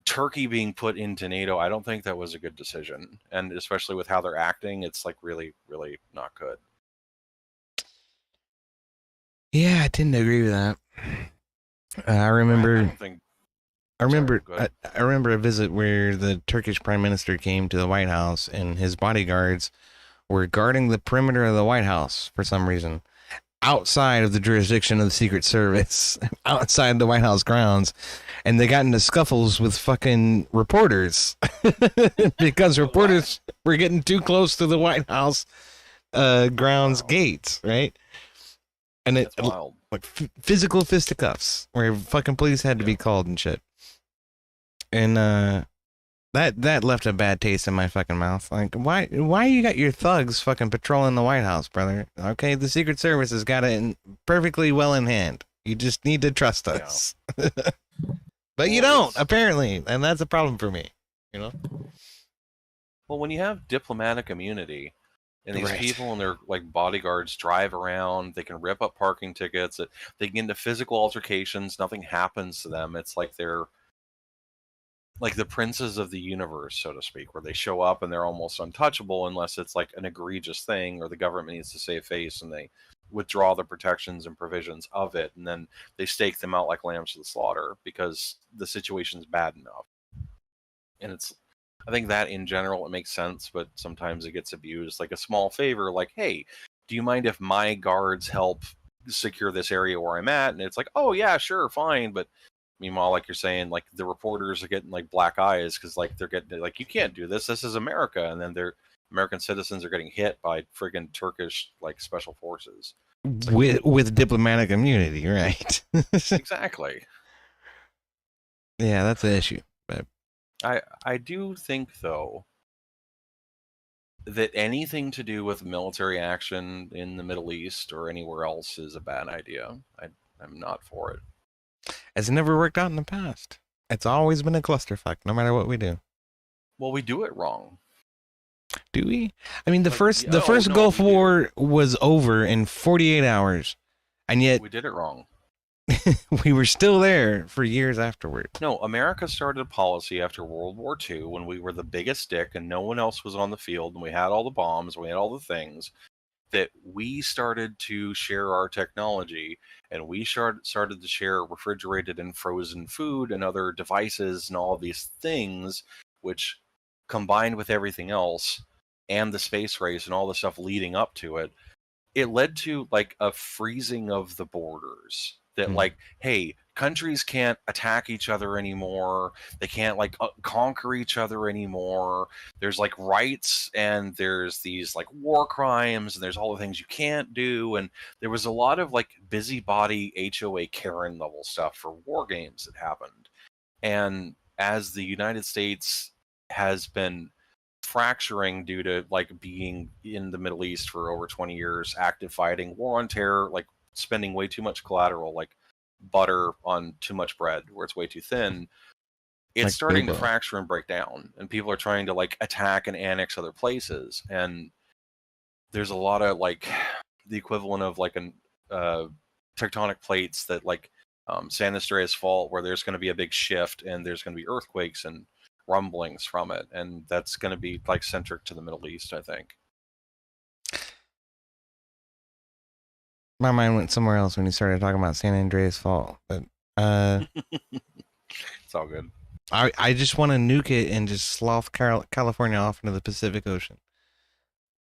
Turkey being put into NATO, I don't think that was a good decision, and especially with how they're acting, it's like really, really not good. Yeah, I tend to agree with that. I remember. I don't think. I remember. Sorry, go ahead. I remember a visit where the Turkish Prime Minister came to the White House, and his bodyguards were guarding the perimeter of the White House for some reason, outside of the jurisdiction of the Secret Service, outside the White House grounds, and they got into scuffles with fucking reporters because reporters were getting too close to the White House grounds gates, right? And That's wild. like physical fisticuffs where fucking police had to be called and shit. And that left a bad taste in my fucking mouth. Like, why you got your thugs fucking patrolling the White House, brother? Okay, the Secret Service has got it perfectly well in hand. You just need to trust us. Yeah. But you don't, apparently, and that's a problem for me, you know? Well, when you have diplomatic immunity, and these people and their like bodyguards drive around, they can rip up parking tickets, they get into physical altercations, nothing happens to them. It's like they're like the princes of the universe, so to speak, where they show up and they're almost untouchable unless it's like an egregious thing or the government needs to save face and they withdraw the protections and provisions of it, and then they stake them out like lambs to the slaughter because the situation's bad enough. And I think that in general it makes sense, but sometimes it gets abused. Like a small favor, like, hey, do you mind if my guards help secure this area where I'm at? And it's like, oh yeah, sure, fine. But meanwhile, like you're saying, like the reporters are getting like black eyes because like they're getting like, you can't do this. This is America, and then their American citizens are getting hit by friggin' Turkish like special forces with diplomatic immunity, right? Exactly. Yeah, that's the issue. But I do think though that anything to do with military action in the Middle East or anywhere else is a bad idea. I'm not for it. It's never worked out in the past. It's always been a clusterfuck, no matter what we do. Well, we do it wrong. Do we? I mean, the first Gulf War was over in 48 hours, and yet we did it wrong. We were still there for years afterward. No, America started a policy after World War II when we were the biggest dick and no one else was on the field and we had all the bombs, we had all the things, that we started to share our technology and we started to share refrigerated and frozen food and other devices and all of these things, which combined with everything else and the space race and all the stuff leading up to it, it led to like a freezing of the borders. That like, hey, countries can't attack each other anymore. They can't like conquer each other anymore. There's like rights and there's these like war crimes and there's all the things you can't do. And there was a lot of like busybody HOA Karen level stuff for war games that happened. And as the United States has been fracturing due to like being in the Middle East for over 20 years, active fighting, war on terror, like spending way too much collateral, like butter on too much bread where it's way too thin, it's like starting to fracture and break down, and people are trying to like attack and annex other places, and there's a lot of like the equivalent of like an tectonic plates that like San Andreas fault, where there's going to be a big shift and there's going to be earthquakes and rumblings from it, and that's going to be like centric to the Middle East, I think. My mind went somewhere else when you started talking about San Andreas Fault, but it's all good. I just want to nuke it and just slough California off into the Pacific Ocean.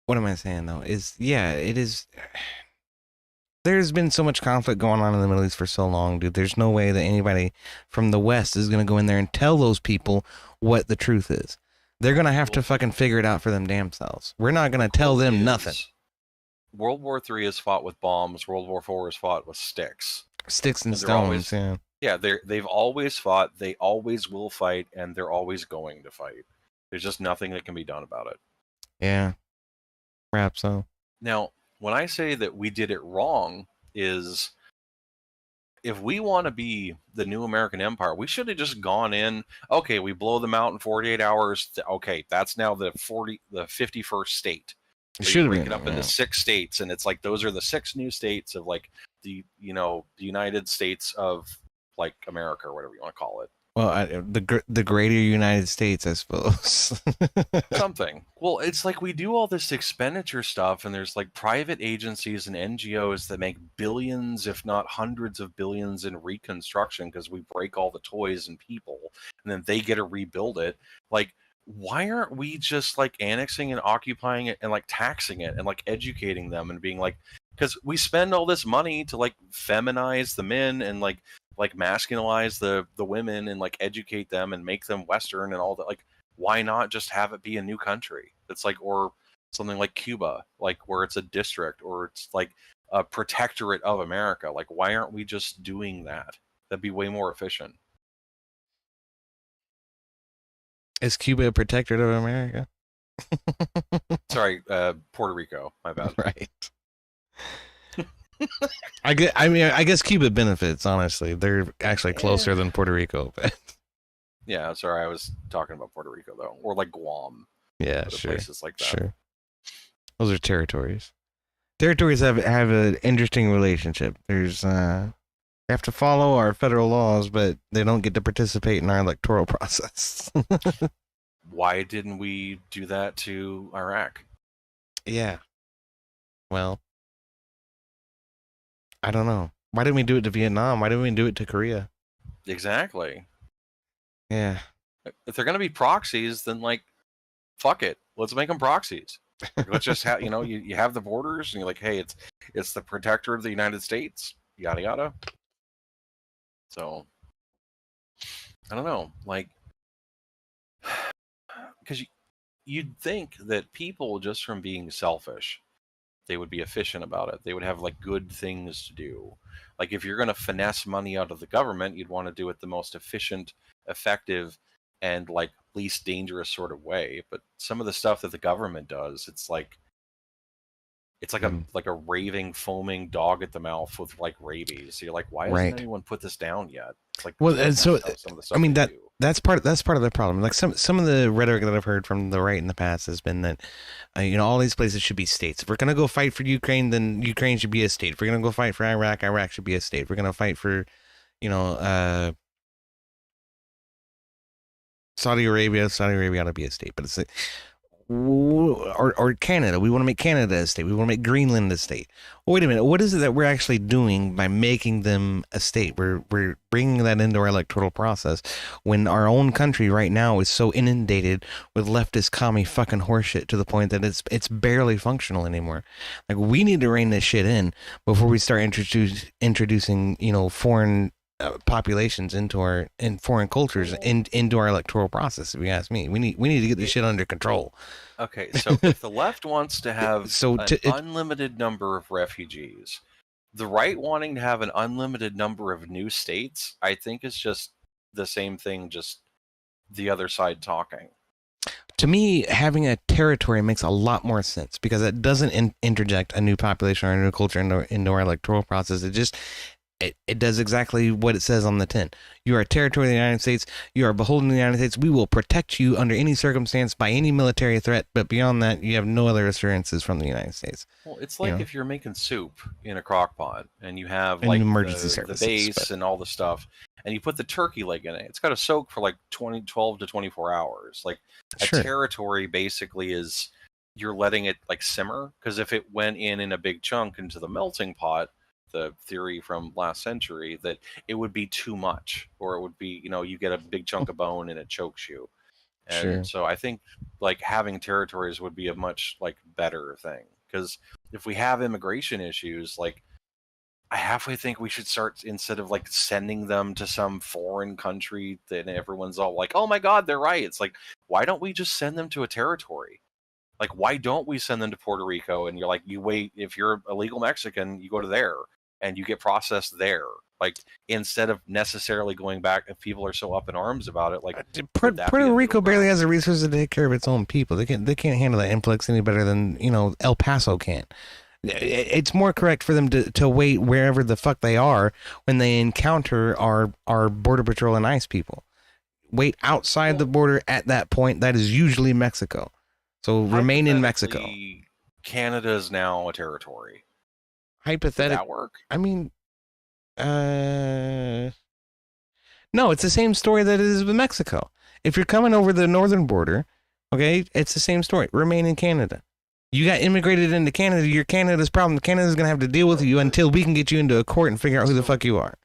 What am I saying though? It is. There's been so much conflict going on in the Middle East for so long, dude. There's no way that anybody from the West is going to go in there and tell those people what the truth is. They're going to have to fucking figure it out for them damn selves. We're not going to tell them nothing. World War III is fought with bombs. World War IV is fought with sticks. Sticks and stones, yeah. Yeah, they've always fought. They always will fight, and they're always going to fight. There's just nothing that can be done about it. Yeah. Perhaps so. Now, when I say that we did it wrong, is if we want to be the new American empire, we should have just gone in. Okay, we blow them out in 48 hours. Okay, that's now the 51st state. It should break it up into 6 states, and it's like those are the 6 new states of like the United States of like America or whatever you want to call it. Well, the greater United States, I suppose. Something. Well, it's like we do all this expenditure stuff, and there's like private agencies and NGOs that make billions, if not hundreds of billions, in reconstruction because we break all the toys and people, and then they get to rebuild it. Like, why aren't we just like annexing and occupying it and like taxing it and like educating them and being like, because we spend all this money to like feminize the men and like masculinize the women and like educate them and make them Western and all that. Like, why not just have it be a new country? It's like, or something like Cuba, like where it's a district or it's like a protectorate of America. Like, why aren't we just doing that? That'd be way more efficient. Is Cuba a protectorate of America? Sorry, Puerto Rico. My bad. Right. I guess Cuba benefits, honestly. They're actually closer than Puerto Rico, but Yeah, sorry, I was talking about Puerto Rico though, or like Guam. yeah, Other sure. places like that. Sure. Those are territories. Territories have an interesting relationship. There's they have to follow our federal laws, but they don't get to participate in our electoral process. Why didn't we do that to Iraq? Yeah. Well, I don't know. Why didn't we do it to Vietnam? Why didn't we do it to Korea? Exactly. Yeah. If they're gonna be proxies, then like, fuck it, let's make them proxies. Like, let's just have, you have the borders, and you're like, hey, it's the protector of the United States, yada yada. So I don't know, like, because you'd think that people, just from being selfish, they would be efficient about it. They would have like good things to do. Like, if you're going to finesse money out of the government, you'd want to do it the most efficient, effective, and like least dangerous sort of way. But some of the stuff that the government does, it's like a raving, foaming dog at the mouth with like rabies. So you're like, why hasn't anyone put this down yet? It's like, well, and so some of the stuff I mean they do. that's part of the problem. Like some of the rhetoric that I've heard from the right in the past has been that all these places should be states. If we're gonna go fight for Ukraine, then Ukraine should be a state. If we're gonna go fight for Iraq, Iraq should be a state. If we're gonna fight for Saudi Arabia ought to be a state. But it's like, or Canada. We want to make Canada a state. We want to make Greenland a state. Well, wait a minute. What is it that we're actually doing by making them a state? We're bringing that into our electoral process when our own country right now is so inundated with leftist commie fucking horseshit to the point that it's barely functional anymore. Like, we need to rein this shit in before we start introducing foreign populations into foreign cultures into our electoral process. If you ask me, we need to get this shit under control. Okay, so if the left wants to have unlimited number of refugees, the right wanting to have an unlimited number of new states, I think is just the same thing, just the other side talking. To me, having a territory makes a lot more sense because it doesn't interject a new population or a new culture into our electoral process. It does exactly what it says on the tin. You are a territory of the United States. You are beholden to the United States. We will protect you under any circumstance by any military threat. But beyond that, you have no other assurances from the United States. Well, it's like if you're making soup in a crock pot and you have and like emergency the services, base and all the stuff, and you put the turkey leg in it. It's got to soak for like 12 to 24 hours. Like a territory basically is you're letting it like simmer, because if it went in a big chunk into the melting pot, the theory from last century, that it would be too much, or it would be, you get a big chunk of bone and it chokes you. And so I think like having territories would be a much like better thing, because if we have immigration issues, like I halfway think we should start, instead of like sending them to some foreign country that everyone's all like, oh my God, they're right. It's like, why don't we just send them to a territory? Like, why don't we send them to Puerto Rico? And you're like, you wait, if you're a legal Mexican, you go to there and you get processed there. Like, instead of necessarily going back, if people are so up in arms about it, like Puerto Rico barely has the resources to take care of its own people. They can't handle that influx any better than El Paso can. It's more correct for them to wait wherever the fuck they are when they encounter our border patrol and ICE people. Wait outside the border at that point. That is usually Mexico. So remain in Mexico. Canada is now a territory. Hypothetically, does that work? I mean, No, it's the same story that it is with Mexico. If you're coming over the northern border, okay, it's the same story. Remain in Canada. You got immigrated into Canada. You're Canada's problem. Canada's going to have to deal with you until we can get you into a court and figure out who the fuck you are.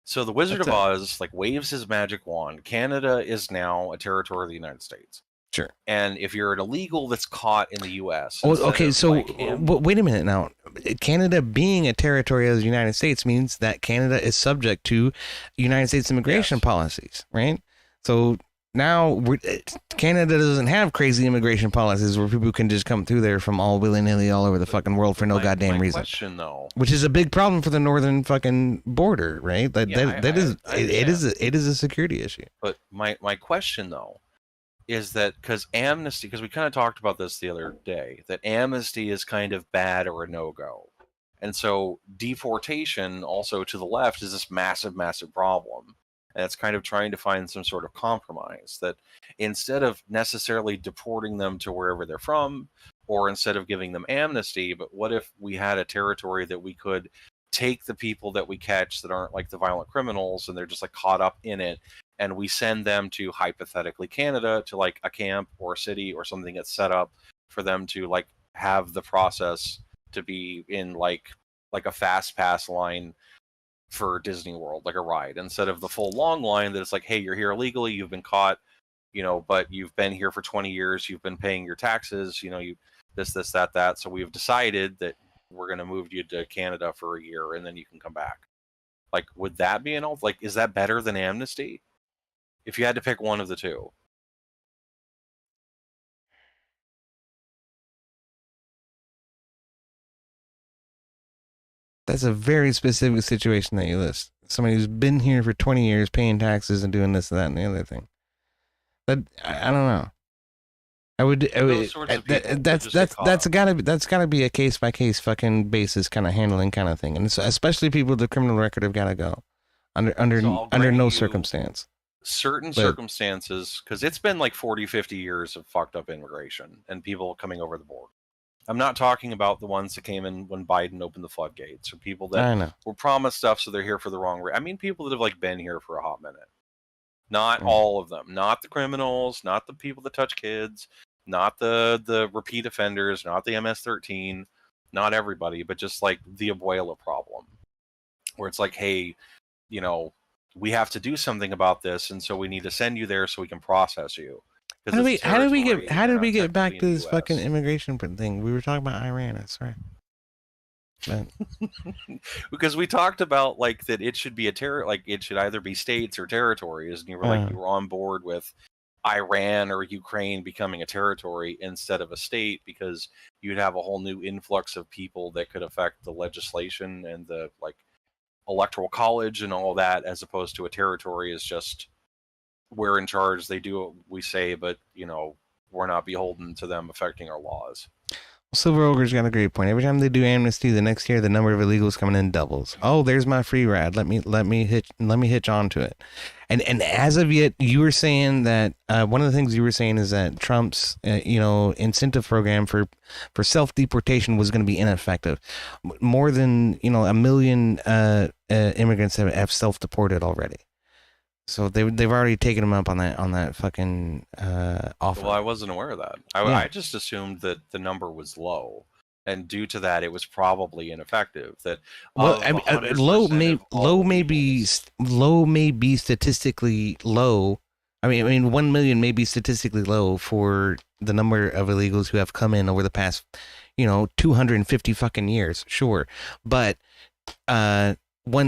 So the Wizard That's of it. Oz like waves his magic wand. Canada is now a territory of the United States. Sure. And if you're an illegal that's caught in the U.S., Well, instead okay, of, so like, him- wait a minute now. Canada being a territory of the United States means that Canada is subject to United States immigration Yes. policies, right? So now Canada doesn't have crazy immigration policies where people can just come through there from all willy-nilly all over the fucking world for no my goddamn reason. question, though, Which is a big problem for the northern fucking border, right? That Yeah, that is I it is a security issue. but my question though is that because amnesty, because we kind of talked about this the other day, that amnesty is kind of bad or a no-go, and so deportation also to the left is this massive, massive problem, and it's kind of trying to find some sort of compromise that instead of necessarily deporting them to wherever they're from, or instead of giving them amnesty, but what if we had a territory that we could take the people that we catch that aren't like the violent criminals and they're just like caught up in it, and we send them to hypothetically Canada to like a camp or a city or something that's set up for them to like have the process to be in like a fast pass line for Disney World, like a ride, instead of the full long line that it's like, hey, you're here illegally, you've been caught, but you've been here for 20 years, you've been paying your taxes, you this, that. So we've decided that we're going to move you to Canada for a year and then you can come back. Like, would that be like, is that better than amnesty? If you had to pick one of the two. That's a very specific situation that you list. Somebody who's been here for 20 years, paying taxes and doing this and that and the other thing. But I don't know. Those sorts of people would just get caught that's up. gotta be a case by case fucking basis kind of handling kind of thing, and so especially people with a criminal record have got to go under So I'll under grant no you circumstance. certain circumstances, because it's been like 40, 50 years of fucked up immigration and people coming over the border. I'm not talking about the ones that came in when Biden opened the floodgates, or people that I know. were promised stuff so they're here for the wrong reason. I mean people that have like been here for a hot minute. Not Mm. all of them. Not the criminals, not the people that touch kids, not the repeat offenders, not the MS-13, not everybody, but just like the abuela problem. Where it's like, hey, we have to do something about this, and so we need to send you there so we can process you. How did we territory, how you're did we not get back technically to in the this fucking US. immigration thing? We were talking about Iran. That's right. But Because we talked about like that it should be like it should either be states or territories, and you were like you were on board with Iran or Ukraine becoming a territory instead of a state, because you'd have a whole new influx of people that could affect the legislation and the like electoral college and all that, as opposed to a territory is just we're in charge, they do what we say, but we're not beholden to them affecting our laws. Silver Ogre's got a great point. Every time they do amnesty, the next year the number of illegals coming in doubles. Oh, there's my free ride. Let me hitch onto it. And as of yet, you were saying that one of the things you were saying is that Trump's incentive program for self deportation was going to be ineffective. More than 1 million immigrants have self deported already. So they've already taken him up on that fucking offer. Well, I wasn't aware of that. I just assumed that the number was low, and due to that, it was probably ineffective. That Well, I mean, low may be statistically low. I mean, 1 million may be statistically low for the number of illegals who have come in over the past, 250 fucking years. Sure, but 1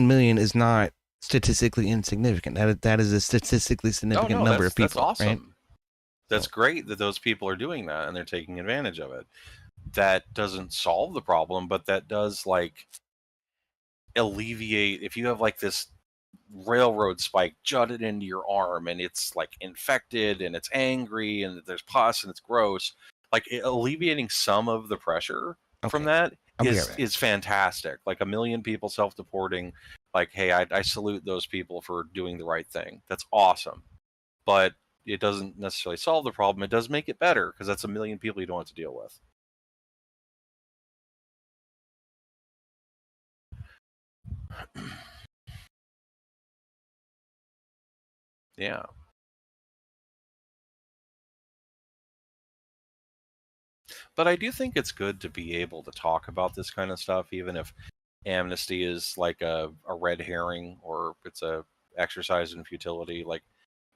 million is not statistically insignificant. That is a statistically significant number of people. That's awesome. Right? That's great that those people are doing that and they're taking advantage of it. That doesn't solve the problem, but that does like alleviate if you have like this railroad spike jutted into your arm and it's like infected and it's angry and there's pus and it's gross. Like alleviating some of the pressure from that is fantastic. Like 1 million people self-deporting. Like, hey, I salute those people for doing the right thing. That's awesome. But it doesn't necessarily solve the problem. It does make it better, because that's 1 million people you don't have to deal with. Yeah. But I do think it's good to be able to talk about this kind of stuff, even if amnesty is like a red herring or it's a exercise in futility. Like,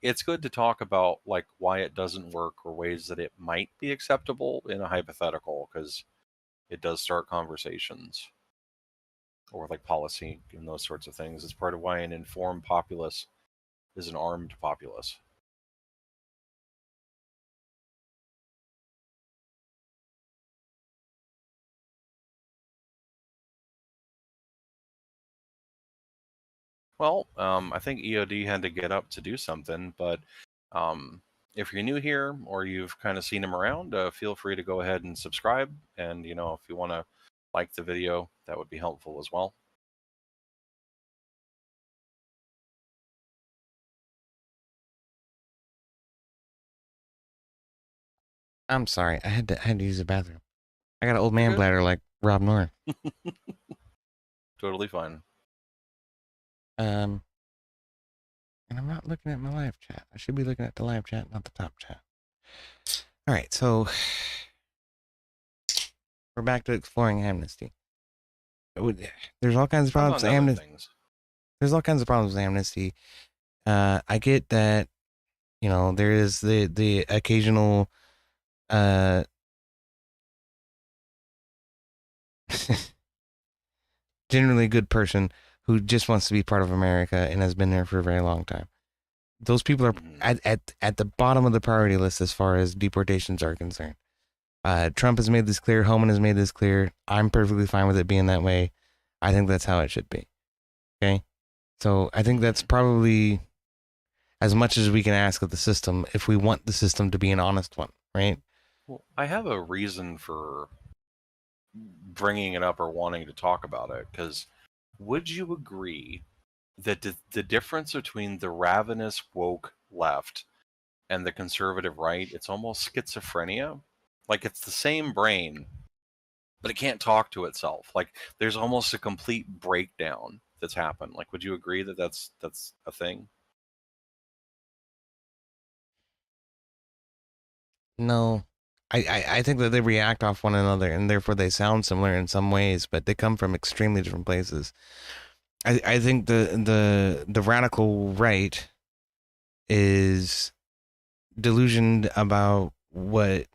it's good to talk about like why it doesn't work or ways that it might be acceptable in a hypothetical, because it does start conversations or like policy and those sorts of things. It's part of why an informed populace is an armed populace. Well, I think EOD had to get up to do something, but um, if you're new here or you've kind of seen him around, feel free to go ahead and subscribe. And, if you want to like the video, that would be helpful as well. I'm sorry. I had to use the bathroom. I got an old man Good. bladder like Rob North. Totally fine. And I'm not looking at my live chat. I should be looking at the live chat, not the top chat. All right, so we're back to exploring amnesty. There's all kinds of problems with amnesty. There's all kinds of problems with amnesty. I get that, there is the occasional generally good person who just wants to be part of America and has been there for a very long time. Those people are at the bottom of the priority list as far as deportations are concerned. Trump has made this clear. Homan has made this clear. I'm perfectly fine with it being that way. I think that's how it should be. Okay? So I think that's probably as much as we can ask of the system if we want the system to be an honest one, right? Well, I have a reason for bringing it up or wanting to talk about it, because would you agree that the difference between the ravenous woke left and the conservative right, it's almost schizophrenia? Like, it's the same brain, but it can't talk to itself. Like, there's almost a complete breakdown that's happened. Like, would you agree that that's a thing? No. I think that they react off one another and therefore they sound similar in some ways, but they come from extremely different places. I think the radical right is delusioned about what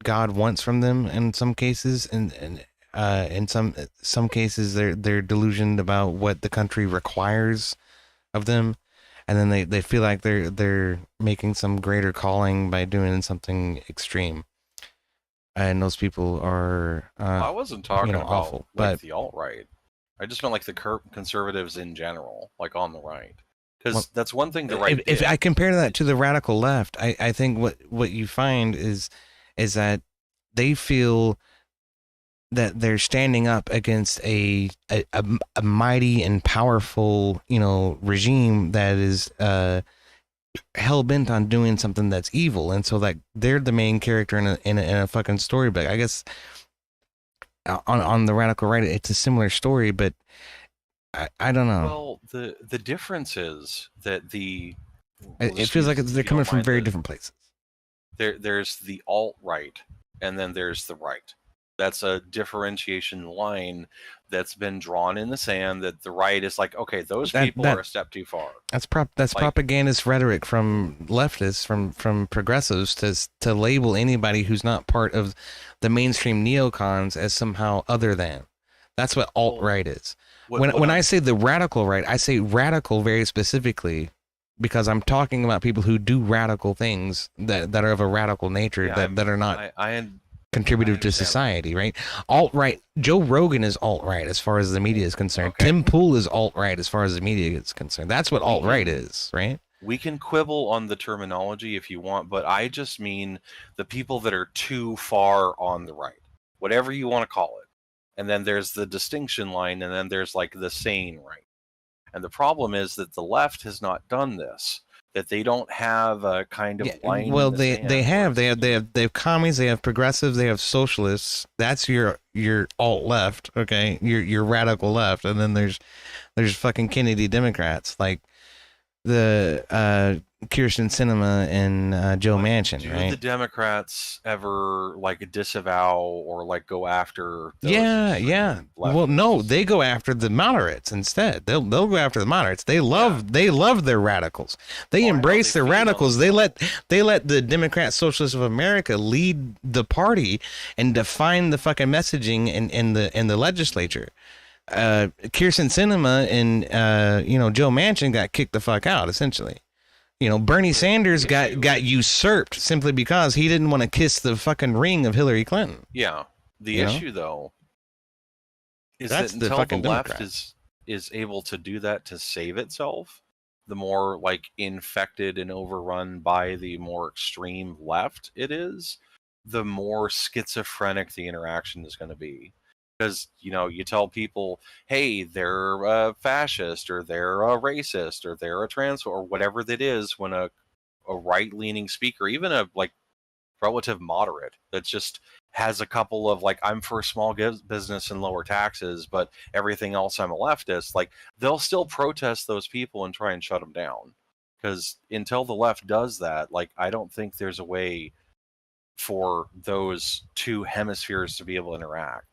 God wants from them in some cases, and in some cases they're delusioned about what the country requires of them, and then they feel like they're making some greater calling by doing something extreme. And those people are I wasn't talking about awful, like but the alt-right. I just meant like the conservatives in general, like on the right. Because that's one thing the right if did. I compare that to the radical left, I think what you find is that they feel that they're standing up against a mighty and powerful, regime that is hell bent on doing something that's evil, and so like they're the main character in a fucking story. But I guess on the radical right, it's a similar story, but I don't know. Well, the difference is that It feels like they're coming from very different places. There's the alt-right, and then there's the right. That's a differentiation line that's been drawn in the sand, that the right is like, okay, those people are a step too far. That's propagandist rhetoric from leftists, from progressives to label anybody who's not part of the mainstream neocons as somehow other than. That's what alt-right is. When I say the radical right, I say radical very specifically because I'm talking about people who do radical things that are of a radical nature, that are not contributive to society, right? Alt-right, Joe Rogan is alt-right as far as the media is concerned. Okay. Tim Pool is alt-right as far as the media is concerned. That's what alt-right is, right? We can quibble on the terminology if you want, but I just mean the people that are too far on the right, whatever you want to call it. And then there's the distinction line, and then there's like the sane right. And the problem is that the left has not done this. That they don't have a kind of line. Well, they have commies, they have progressives, they have socialists. That's your alt left, okay? Your radical left, and then there's fucking Kennedy Democrats. Like, Kirsten Sinema and Joe Manchin, Do right? the Democrats ever like disavow or like go after those Yeah, extreme yeah. Well, no, leftists? they go after the moderates instead. They'll go after the moderates. They love their radicals. They Oh, I know, embrace they their feed on radicals. them. They let the Democrat Socialists of America lead the party and define the fucking messaging in the legislature. Kirsten Sinema and Joe Manchin got kicked the fuck out essentially. Bernie Sanders got usurped simply because he didn't want to kiss the fucking ring of Hillary Clinton. Yeah. The You know? issue though is That's that the until fucking the left Democrat. is able to do that to save itself, the more like infected and overrun by the more extreme left it is, the more schizophrenic the interaction is going to be. Because you tell people, hey, they're a fascist or they're a racist or they're a trans or whatever that is, when a right-leaning speaker, even a like relative moderate that just has a couple of like, I'm for small business and lower taxes, but everything else I'm a leftist, like they'll still protest those people and try and shut them down. Because until the left does that, like I don't think there's a way for those two hemispheres to be able to interact.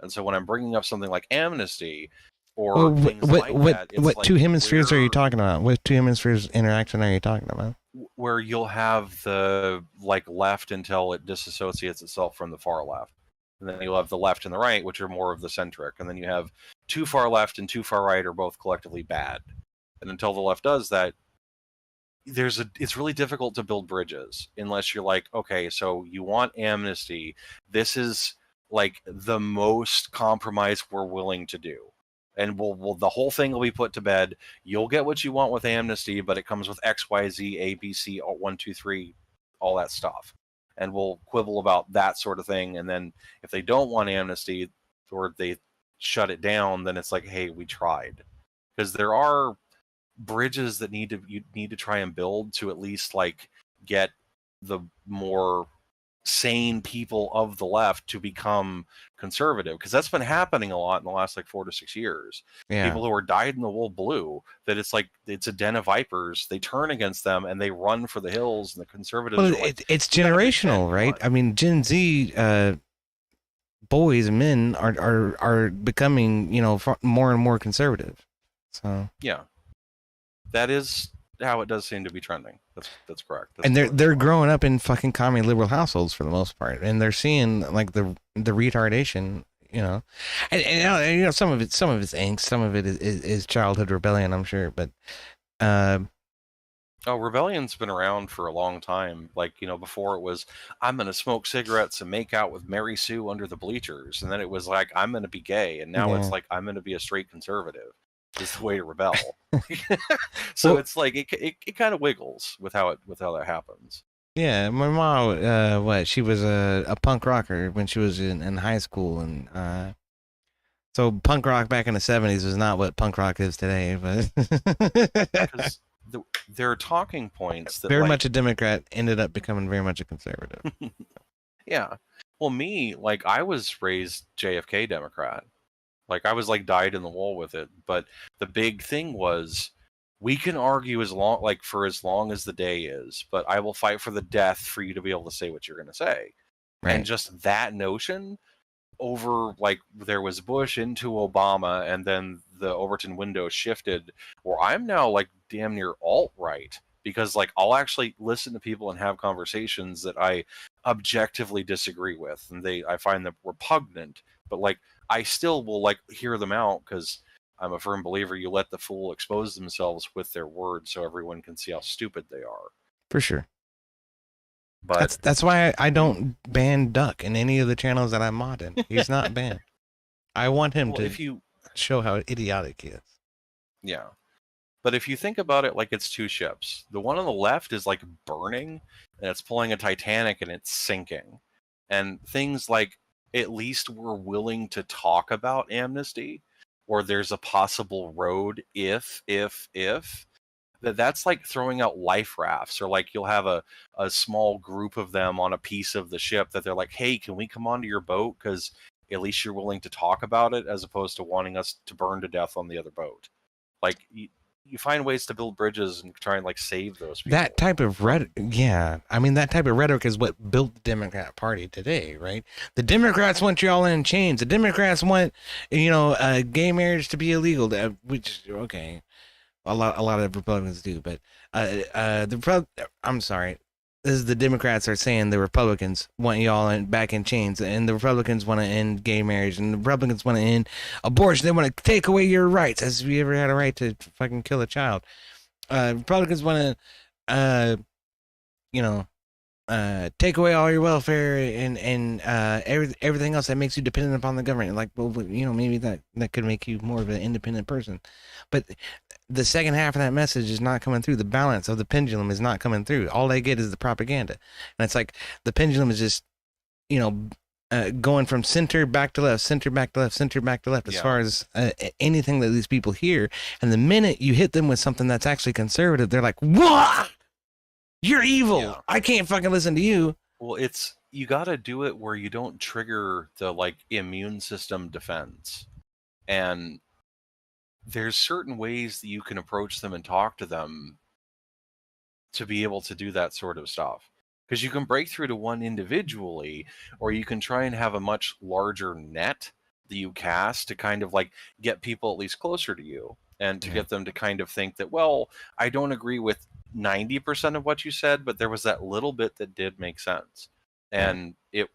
And so when I'm bringing up something like amnesty or Well, things like that, it's what like two hemispheres are you where talking about? What two hemispheres interaction are you talking about? where you'll have the like left until it disassociates itself from the far left, and then you'll have the left and the right, which are more of the centric, and then you have too far left and too far right are both collectively bad. And until the left does that, it's really difficult to build bridges unless you're like, okay, so you want amnesty, this is like the most compromise we're willing to do, and we'll the whole thing will be put to bed. You'll get what you want with amnesty, but it comes with XYZ ABC 1 2 3, all that stuff, and we'll quibble about that sort of thing. And then if they don't want amnesty or they shut it down, then it's like, hey, we tried. Because there are bridges that you need to try and build to at least like get the more sane people of the left to become conservative, because that's been happening a lot in the last like 4 to 6 years. Yeah. People who are dyed in the wool blue, that it's like it's a den of vipers, they turn against them and they run for the hills, and the conservatives Well, are like, it's "We gotta generational, pretend, right? come I mean, Gen Z boys and men are becoming, more and more conservative. So yeah, that is how it does seem to be trending. That's correct. That's and totally they're correct. growing up in fucking commie liberal households for the most part, and they're seeing like the retardation, and some of it's angst, some of it is childhood rebellion, I'm sure, but Oh, rebellion's been around for a long time. Like, before it was, I'm going to smoke cigarettes and make out with Mary Sue under the bleachers. And then it was like, I'm going to be gay. And now it's Yeah. like, I'm going to be a straight conservative. It's the way to rebel. So Well- it's like, it kind of wiggles with how that happens. yeah, my mom, she was a punk rocker when she was in high school, and so punk rock back in the 70s was not what punk rock is today, but Because there are talking points that very like, much a Democrat ended up becoming very much a conservative. yeah. Well, me, like, I was raised JFK Democrat. Like, I was like dyed in the wool with it. But the big thing was, we can argue for as long as the day is, but I will fight for the death for you to be able to say what you're going to say. Right. And just that notion over, like, there was Bush into Obama, and then the Overton window shifted, where I'm now like damn near alt-right, because like I'll actually listen to people and have conversations that I objectively disagree with, and I find them repugnant, but like I still will like hear them out, because I'm a firm believer you let the fool expose themselves with their words so everyone can see how stupid they are. For sure. But That's why I don't ban Duck in any of the channels that I'm modding. He's not banned. I want him well, to show how idiotic he is. yeah. But if you think about it, like, it's two ships. The one on the left is like burning, and it's pulling a Titanic and it's sinking. And things like, at least we're willing to talk about amnesty, or there's a possible road if that's like throwing out life rafts, or like you'll have a small group of them on a piece of the ship that they're like, hey, can we come onto your boat, because at least you're willing to talk about it, as opposed to wanting us to burn to death on the other boat. Like, you find ways to build bridges and try and like save those people. That type of rhetoric, yeah. I mean, that type of rhetoric is what built the Democrat Party today, right? The Democrats want you all in chains. The Democrats want, gay marriage to be illegal. Which, okay, a lot of Republicans do, but I'm sorry. This is the Democrats are saying the Republicans want you all back in chains, and the Republicans want to end gay marriage, and the Republicans want to end abortion. They want to take away your rights. As if you ever had a right to fucking kill a child. Republicans want to, take away all your welfare and everything else that makes you dependent upon the government. Like, well, maybe that could make you more of an independent person. But the second half of that message is not coming through. The balance of the pendulum is not coming through. All they get is the propaganda. And it's like the pendulum is just, going from center back to left, center back to left, center back to left, as far as anything that these people hear. And the minute you hit them with something that's actually conservative, they're like, what? You're evil. Yeah. I can't fucking listen to you. Well, you got to do it where you don't trigger the like immune system defense. And there's certain ways that you can approach them and talk to them to be able to do that sort of stuff. Because you can break through to one individually, or you can try and have a much larger net that you cast to kind of like get people at least closer to you and to get them to kind of think that, well, I don't agree with 90% of what you said, but there was that little bit that did make sense. And it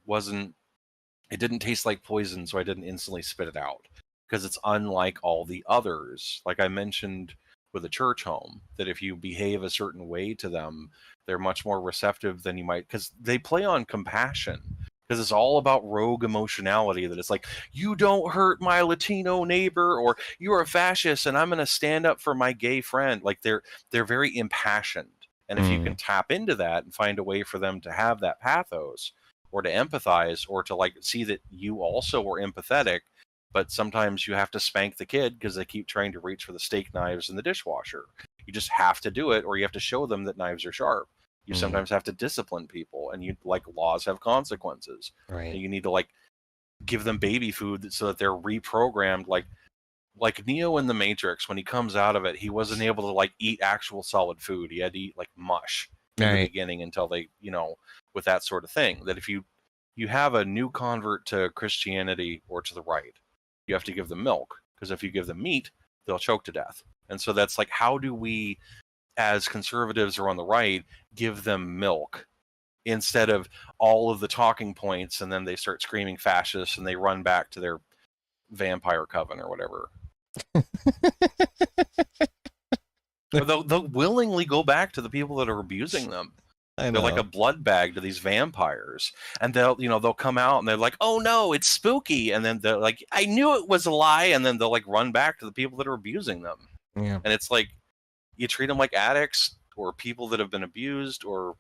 didn't taste like poison, so I didn't instantly spit it out. Because it's unlike all the others. Like I mentioned with a church home, that if you behave a certain way to them, they're much more receptive than you might, because they play on compassion. Because it's all about rogue emotionality, that it's like, you don't hurt my Latino neighbor, or you're a fascist and I'm going to stand up for my gay friend. Like they're very impassioned. And if you can tap into that and find a way for them to have that pathos, or to empathize, or to like see that you also are empathetic, but sometimes you have to spank the kid because they keep trying to reach for the steak knives in the dishwasher. You just have to do it, or you have to show them that knives are sharp. You sometimes have to discipline people, and laws have consequences. Right. And you need to like give them baby food so that they're reprogrammed. Like Neo in the Matrix, when he comes out of it, he wasn't able to like eat actual solid food. He had to eat like mush in the beginning until they, with that sort of thing. That if you have a new convert to Christianity or to the right, you have to give them milk, because if you give them meat, they'll choke to death. And so that's like, how do we, as conservatives or on the right, give them milk instead of all of the talking points, and then they start screaming fascist and they run back to their vampire coven or whatever. Or they'll willingly go back to the people that are abusing them. They're like a blood bag to these vampires, and they'll come out and they're like, oh no, it's spooky, and then they're like, I knew it was a lie, and then they'll like run back to the people that are abusing them. Yeah. And it's like, you treat them like addicts or people that have been abused, or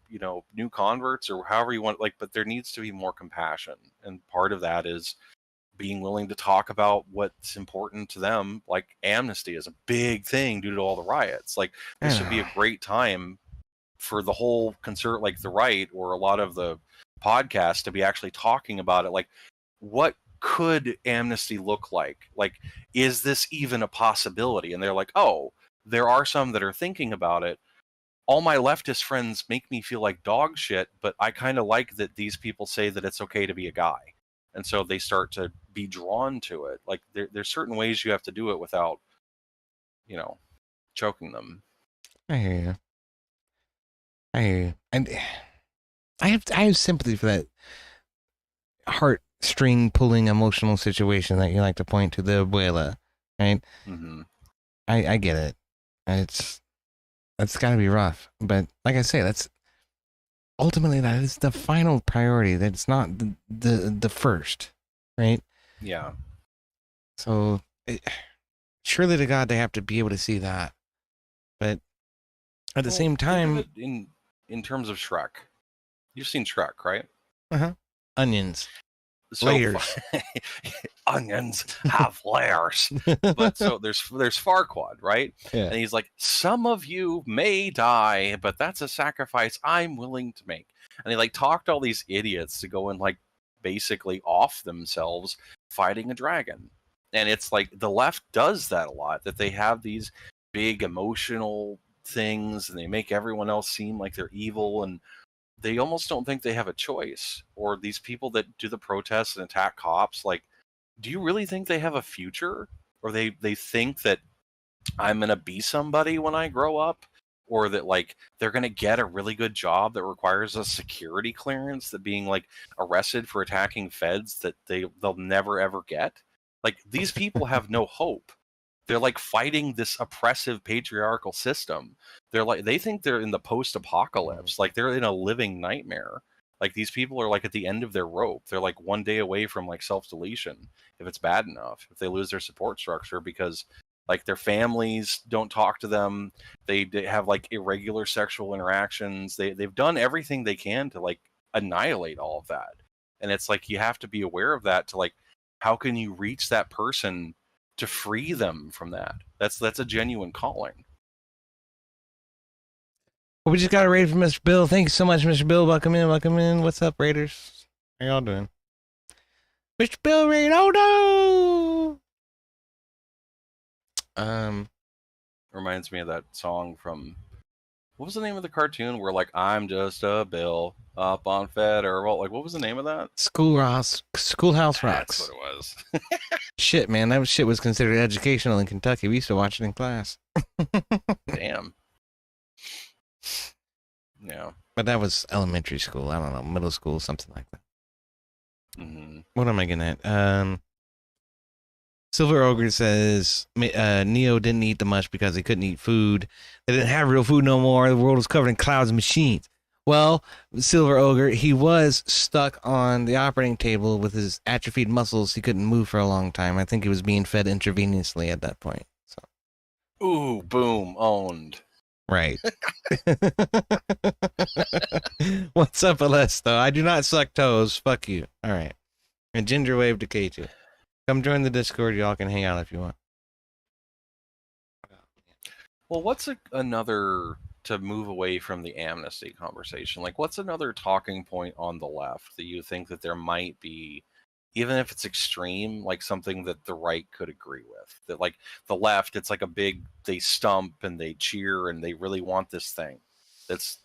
new converts, or however you want, but there needs to be more compassion, and part of that is being willing to talk about what's important to them. Like amnesty is a big thing due to all the riots. Like this would be a great time for the whole concert, like the right, or a lot of the podcasts, to be actually talking about it. Like, what could amnesty look like? Like, is this even a possibility? And they're like, oh, there are some that are thinking about it. All my leftist friends make me feel like dog shit, but I kind of like that these people say that it's okay to be a guy. And so they start to be drawn to it. Like there's certain ways you have to do it without, choking them. I hear you. And I have sympathy for that heartstring pulling emotional situation that you like to point to, the abuela, right? Mm-hmm. I get it. That's got to be rough, but like I say, that's ultimately that is the final priority. That's not the first, right? Yeah. So surely to God they have to be able to see that, but at the same time, in terms of Shrek, you've seen Shrek, right? Onions. So, layers. Onions have layers. But so there's Farquaad, right? Yeah. And he's like, some of you may die, but that's a sacrifice I'm willing to make. And he like talked all these idiots to go and like basically off themselves fighting a dragon. And it's like the left does that a lot, that they have these big emotional things, and they make everyone else seem like they're evil, and they almost don't think they have a choice. Or these people that do the protests and attack cops, like, do you really think they have a future? Or they think that I'm going to be somebody when I grow up? Or that, like, they're going to get a really good job that requires a security clearance, that being, like, arrested for attacking feds that they'll never, ever get? Like, these people have no hope. They're, like, fighting this oppressive patriarchal system. They're like, they think they're in the post-apocalypse. Like, they're in a living nightmare. Like, these people are, like, at the end of their rope. They're, like, one day away from, like, self-deletion, if it's bad enough, if they lose their support structure, because, like, their families don't talk to them. They have, like, irregular sexual interactions. They've done everything they can to, like, annihilate all of that. And it's like, you have to be aware of that to, like, how can you reach that person to free them from that? That's a genuine calling. Well, we just got a raid from Mr. Bill. Thank you so much, Mr. Bill. Welcome in. Welcome in. What's up, Raiders? How y'all doing? Mr. Bill raid. Oh no. Reminds me of that song from, what was the name of the cartoon where, like, I'm just a bill up on Federal? Like, what was the name of that? Schoolhouse Rocks. That's what it was. Shit, man, that shit was considered educational in Kentucky. We used to watch it in class. Damn. Yeah. But that was elementary school. I don't know, middle school, something like that. Mm-hmm. What am I getting at? Silver Ogre says Neo didn't eat the much because he couldn't eat food. They didn't have real food no more. The world was covered in clouds and machines. Well, Silver Ogre, he was stuck on the operating table with his atrophied muscles. He couldn't move for a long time. I think he was being fed intravenously at that point. So. Ooh, boom, owned. Right. What's up, Alesto? I do not suck toes. Fuck you. All right. And Ginger Wave to K2. Come join the Discord. Y'all can hang out if you want. Well, what's another, to move away from the amnesty conversation, like, what's another talking point on the left that you think that there might be, even if it's extreme, like something that the right could agree with? That, like, the left, it's like a big, they stump and they cheer and they really want this thing that's,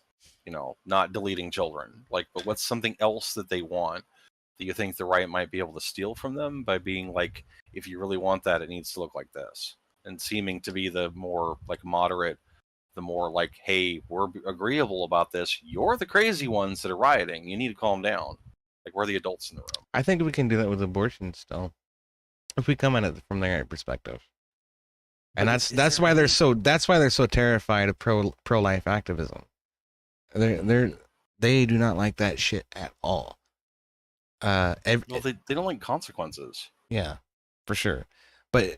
you know, not deleting children. Like, but what's something else that they want that you think the right might be able to steal from them by being like, if you really want that, it needs to look like this? And seeming to be the more, like, moderate, the more like, hey, we're agreeable about this. You're the crazy ones that are rioting. You need to calm down. Like, we're the adults in the room. I think we can do that with abortion still, if we come at it from the right perspective. And that's why they're so terrified of pro-life activism. They do not like that shit at all. Well, they don't like consequences. Yeah, for sure. But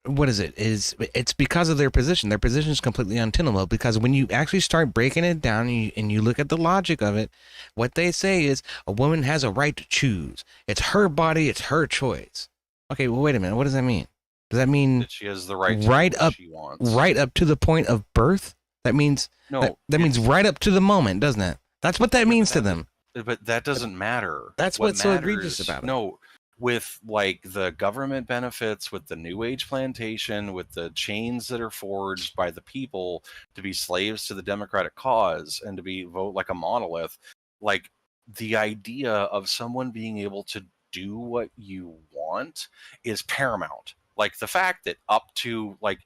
what is it? It's because of their position. Their position is completely untenable, because when you actually start breaking it down and you look at the logic of it, what they say is a woman has a right to choose. It's her body. It's her choice. Okay, well, wait a minute. What does that mean? Does that mean that she has the right to do what she wants? Right up to the point of birth? That means no. That means right up to the moment, doesn't it? That's what that means to them. But that doesn't matter. That's what's so egregious about it. No, with, like, the government benefits, with the New Age plantation, with the chains that are forged by the people to be slaves to the democratic cause and to vote like a monolith, like, the idea of someone being able to do what you want is paramount. Like, the fact that up to, like,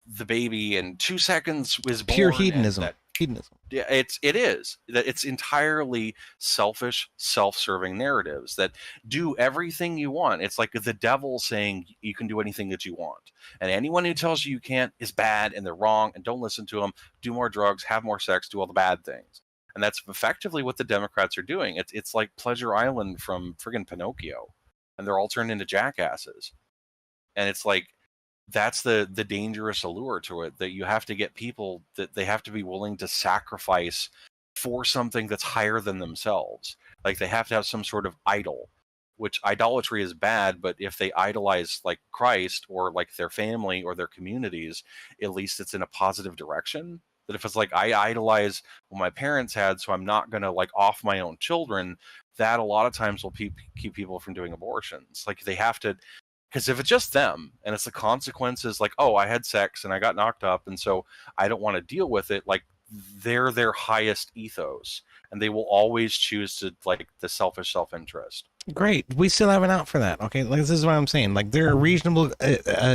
the baby in 2 seconds was born, pure hedonism. Hedonism. Yeah, it is that it's entirely selfish, self-serving narratives that do everything you want. It's like the devil saying you can do anything that you want, and anyone who tells you can't is bad and they're wrong, and don't listen to them. Do more drugs, have more sex, do all the bad things. And that's effectively what the Democrats are doing. It's like Pleasure Island from friggin' Pinocchio, and they're all turned into jackasses. And it's like, that's the dangerous allure to it, that you have to get people that they have to be willing to sacrifice for something that's higher than themselves. Like, they have to have some sort of idol, which idolatry is bad, but if they idolize, like, Christ or, like, their family or their communities, at least it's in a positive direction. That if it's like, I idolize what my parents had, so I'm not going to, like, off my own children, that a lot of times will keep people from doing abortions. Like, they have to Because if it's just them and it's the consequences, like, oh, I had sex and I got knocked up, and so I don't want to deal with it, like, they're their highest ethos, and they will always choose to, like, the selfish self-interest. Great. We still have an out for that. Okay, like this is what I'm saying. Like there are reasonable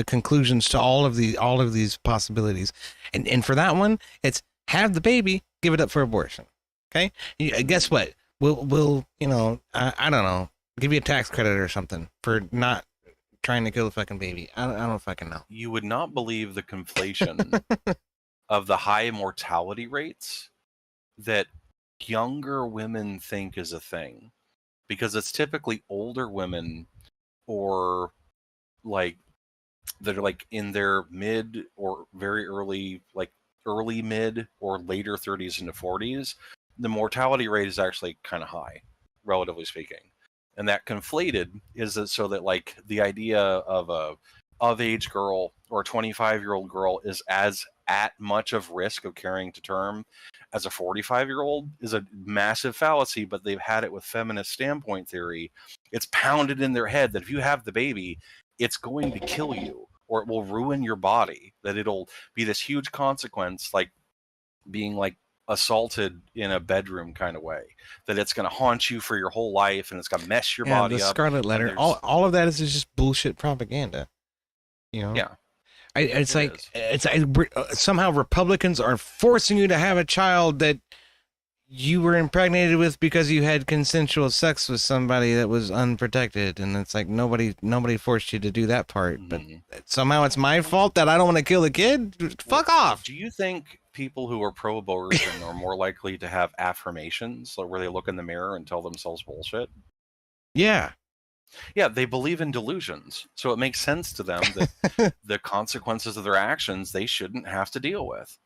conclusions to all of these possibilities, and for that one, it's have the baby, give it up for abortion. Okay. Guess what? We'll I don't know, give you a tax credit or something for not trying to kill the fucking baby. I don't fucking know. You would not believe the conflation of the high mortality rates that younger women think is a thing, because it's typically older women or like that are like in their mid or very early, like early mid or later 30s into 40s. The mortality rate is actually kind of high, relatively speaking. And that conflated is that so that like the idea of a of age girl or a 25-year-old girl is as at much of risk of carrying to term as a 45-year-old is a massive fallacy, but they've had it with feminist standpoint theory. It's pounded in their head that if you have the baby, it's going to kill you or it will ruin your body, that it'll be this huge consequence, like being like assaulted in a bedroom kind of way, that it's going to haunt you for your whole life and it's going to mess your body the up. Scarlet Letter, all of that is just bullshit propaganda. You know? Yeah. It's somehow Republicans are forcing you to have a child that you were impregnated with because you had consensual sex with somebody that was unprotected, and it's like nobody forced you to do that part. But somehow it's my fault that I don't want to kill the kid. Fuck off. Do you think people who are pro-abortion are more likely to have affirmations, like where they look in the mirror and tell themselves bullshit? Yeah. Yeah, they believe in delusions, so it makes sense to them that the consequences of their actions they shouldn't have to deal with.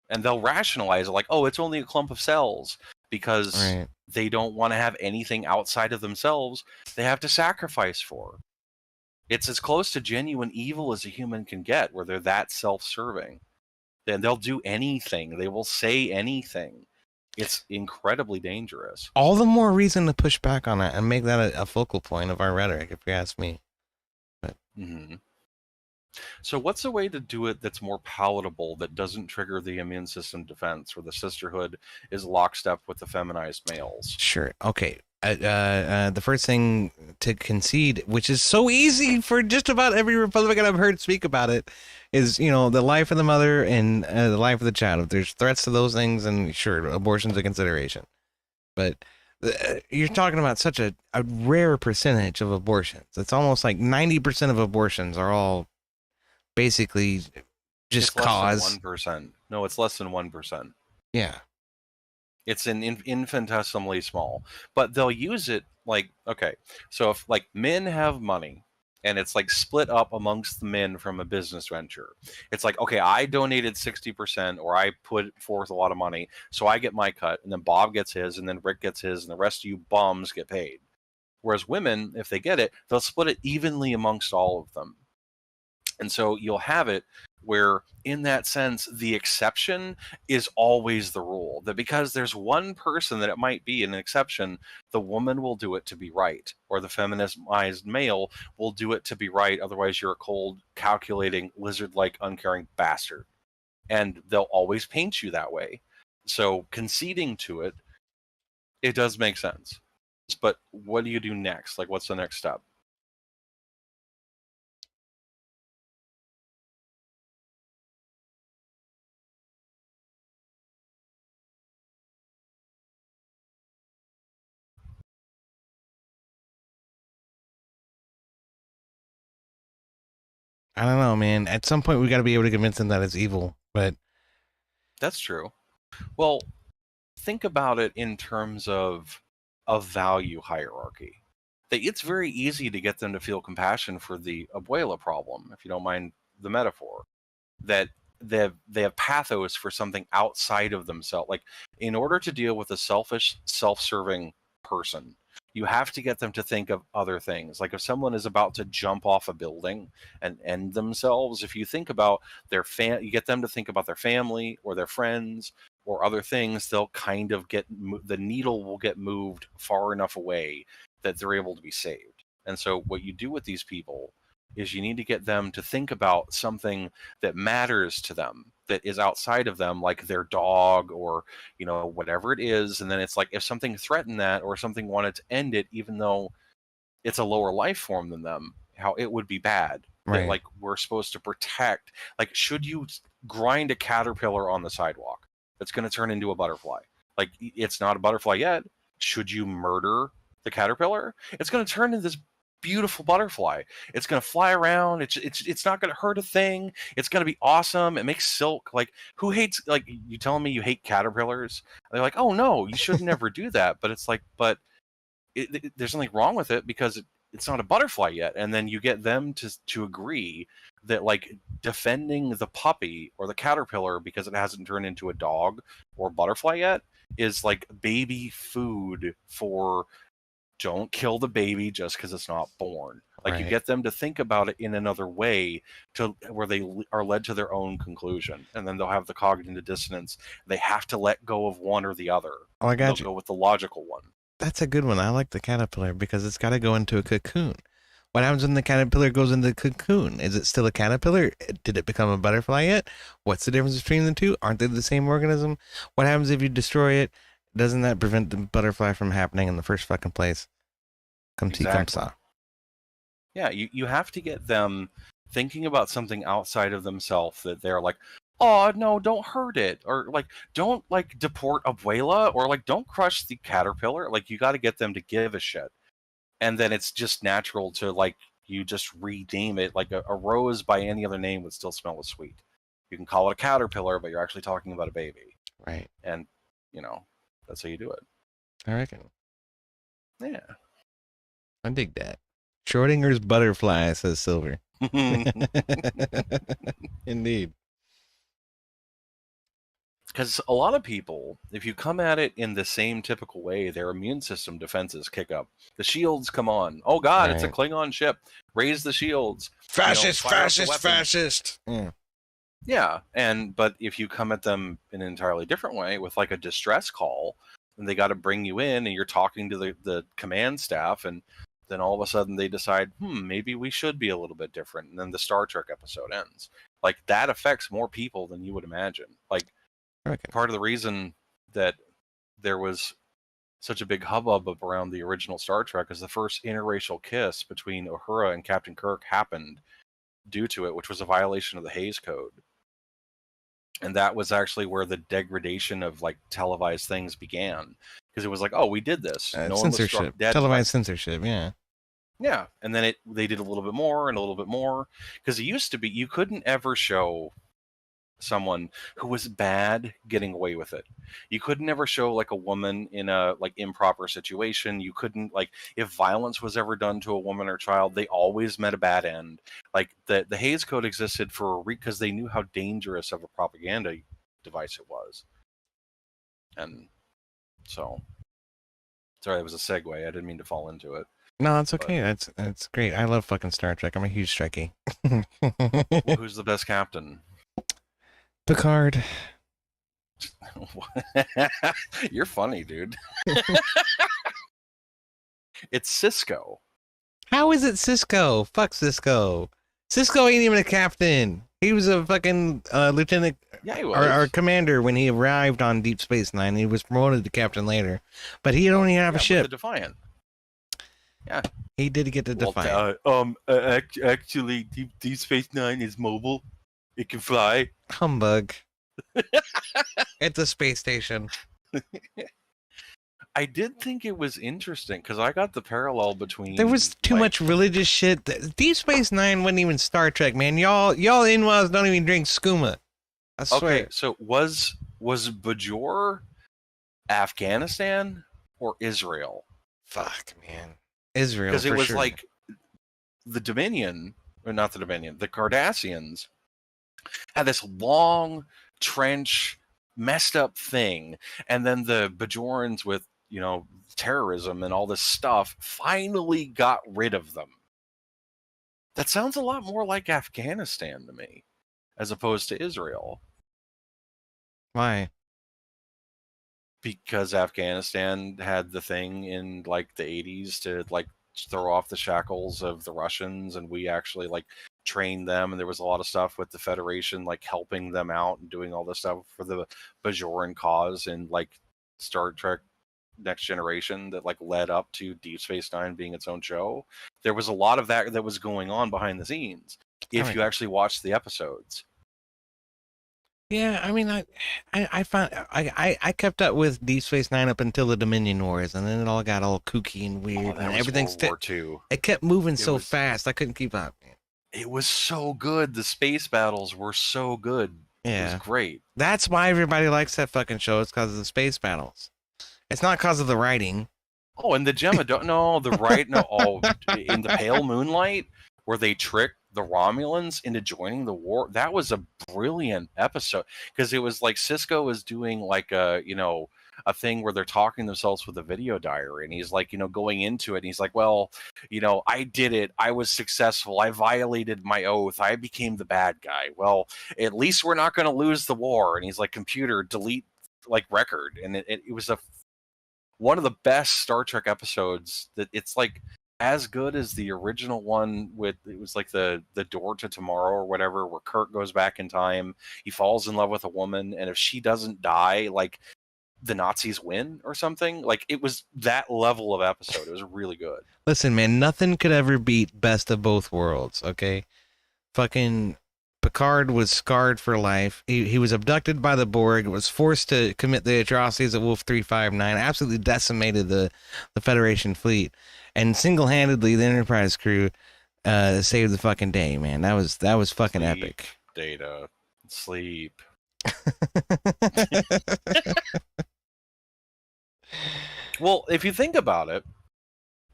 And they'll rationalize it like, oh, it's only a clump of cells, because they don't want to have anything outside of themselves they have to sacrifice for. It's as close to genuine evil as a human can get, where they're that self-serving. Then they'll do anything. They will say anything. It's incredibly dangerous. All the more reason to push back on that and make that a focal point of our rhetoric, if you ask me. But So what's a way to do it that's more palatable, that doesn't trigger the immune system defense, where the sisterhood is lockstep with the feminized males? Sure. Okay. The first thing to concede, which is so easy for just about every Republican I've heard speak about it, is, the life of the mother and the life of the child. If there's threats to those things, and sure, abortion's a consideration. But you're talking about such a rare percentage of abortions. It's almost like 90% of abortions are all basically just it's cause. Less than 1%. No, it's less than 1%. Yeah. It's infinitesimally small, but they'll use it like, okay, so if like men have money and it's like split up amongst the men from a business venture, it's like, okay, I donated 60% or I put forth a lot of money, so I get my cut, and then Bob gets his, and then Rick gets his, and the rest of you bums get paid. Whereas women, if they get it, they'll split it evenly amongst all of them. And so you'll have it where, in that sense, the exception is always the rule. That because there's one person that it might be an exception, the woman will do it to be right, or the feminized male will do it to be right. Otherwise, you're a cold, calculating, lizard-like, uncaring bastard. And they'll always paint you that way. So conceding to it, it does make sense. But what do you do next? Like, what's the next step? I don't know, man. At some point, we got to be able to convince them that it's evil. But that's true. Well, think about it in terms of a value hierarchy. That it's very easy to get them to feel compassion for the abuela problem, if you don't mind the metaphor. That they have pathos for something outside of themselves. Like, in order to deal with a selfish, self-serving person, you have to get them to think of other things. Like, if someone is about to jump off a building and end themselves, if you think about their you get them to think about their family or their friends or other things, they'll kind of the needle will get moved far enough away that they're able to be saved. And so what you do with these people is you need to get them to think about something that matters to them, that is outside of them, like their dog or, you know, whatever it is. And then it's like, if something threatened that or something wanted to end it, even though it's a lower life form than them, how it would be bad. Right. That, like, we're supposed to protect. Like, should you grind a caterpillar on the sidewalk that's going to turn into a butterfly? Like, it's not a butterfly yet. Should you murder the caterpillar? It's going to turn into this beautiful butterfly. It's going to fly around. It's not going to hurt a thing. It's going to be awesome. It makes silk. Like, who hates, like, you telling me you hate caterpillars? They're like, oh no, you should never do that. But it's like, but there's something wrong with it because it's not a butterfly yet. And then you get them to agree that, like, defending the puppy or the caterpillar because it hasn't turned into a dog or butterfly yet is like baby food for, don't kill the baby just because it's not born. Like, you get them to think about it in another way, to where they are led to their own conclusion, and then they'll have the cognitive dissonance. They have to let go of one or the other. Oh, I got you. They'll go with the logical one. That's a good one. I like the caterpillar because it's got to go into a cocoon. What happens when the caterpillar goes into the cocoon? Is it still a caterpillar? Did it become a butterfly yet? What's the difference between the two? Aren't they the same organism? What happens if you destroy it? Doesn't that prevent the butterfly from happening in the first fucking place? Exactly. Yeah, you have to get them thinking about something outside of themselves, that they're like, oh no, don't hurt it, or like, don't like deport Abuela, or like, don't crush the caterpillar. Like, you got to get them to give a shit, and then it's just natural to, like, you just rename it. Like a rose by any other name would still smell as sweet. You can call it a caterpillar, but you're actually talking about a baby, right? And you know, that's how you do it. I reckon. Yeah. I dig that. Schrodinger's butterfly, says Silver. Indeed. Because a lot of people, if you come at it in the same typical way, their immune system defenses kick up. The shields come on. Oh God, It's a Klingon ship. Raise the shields. Fascist, fascist. fascist. Yeah, but if you come at them in an entirely different way, with like a distress call, and they got to bring you in, and you're talking to the command staff, and then all of a sudden they decide, maybe we should be a little bit different, and then the Star Trek episode ends. Like, that affects more people than you would imagine. Like, part of the reason that there was such a big hubbub around the original Star Trek is the first interracial kiss between Uhura and Captain Kirk happened due to it, which was a violation of the Hays Code. And that was actually where the degradation of, like, televised things began, because it was like, oh, we did this. No one was struck dead. Televised censorship, yeah. Yeah, and then they did a little bit more and a little bit more, because it used to be you couldn't ever show someone who was bad getting away with it. You couldn't ever show, like, a woman in a, like, improper situation. You couldn't, like, if violence was ever done to a woman or child, they always met a bad end. Like, the Hays Code existed because they knew how dangerous of a propaganda device it was. And so, sorry, that was a segue. I didn't mean to fall into it. No, it's okay. That's great. I love fucking Star Trek. I'm a huge Trekkie. Well, who's the best captain? Picard. You're funny, dude. It's Cisco. How is it Cisco? Fuck Cisco. Cisco ain't even a captain. He was a fucking lieutenant, yeah, he was. Or commander when he arrived on Deep Space Nine. He was promoted to captain later, but he don't even have a ship. The Defiant. Yeah, he did get the Defiant. Actually, Deep Space Nine is mobile. It can fly. Humbug. It's a space station. I did think it was interesting because I got the parallel between. There was too much religious shit. Deep Space Nine wasn't even Star Trek, man. Y'all Inwas don't even drink skooma. I swear. Okay, so was Bajor Afghanistan or Israel? Fuck, man. Israel. Because it was sure. like the Dominion, or not the Dominion, the Cardassians had this long trench, messed up thing, and then the Bajorans with, you know, terrorism and all this stuff finally got rid of them. That sounds a lot more like Afghanistan to me, as opposed to Israel. Why? Because Afghanistan had the thing in, like, the 80s to, like, throw off the shackles of the Russians, and we actually like trained them. And there was a lot of stuff with the Federation, like helping them out and doing all this stuff for the Bajoran cause and like Star Trek Next Generation that like led up to Deep Space Nine being its own show. There was a lot of that was going on behind the scenes if you actually watched the episodes. Yeah, I mean, I found I kept up with Deep Space Nine up until the Dominion Wars, and then it all got all kooky and weird, and everything's it kept moving so fast, I couldn't keep up. It was so good. The space battles were so good. Yeah, it was great. That's why everybody likes that fucking show. It's because of the space battles. It's not because of the writing. Oh, and the Gemma don't know the right. No, oh, in the Pale Moonlight, where they tricked the Romulans into joining the war. That was a brilliant episode because it was like Cisco was doing like a thing where they're talking themselves with a video diary, and he's like going into it, and he's like, well, I did it, I was successful, I violated my oath, I became the bad guy. Well, at least we're not going to lose the war. And he's like, computer delete like record. And it was one of the best Star Trek episodes that it's like as good as the original one with, it was like the Door to Tomorrow or whatever, where Kirk goes back in time, he falls in love with a woman, and if she doesn't die, like the Nazis win or something. Like it was that level of episode. It was really good. Listen, man, nothing could ever beat Best of Both Worlds, okay? Fucking Picard was scarred for life. He was abducted by the Borg, was forced to commit the atrocities of Wolf 359, absolutely decimated the Federation fleet, and single-handedly the Enterprise crew saved the fucking day, man. That was fucking Sleep, epic. Data. Sleep. Well, if you think about it,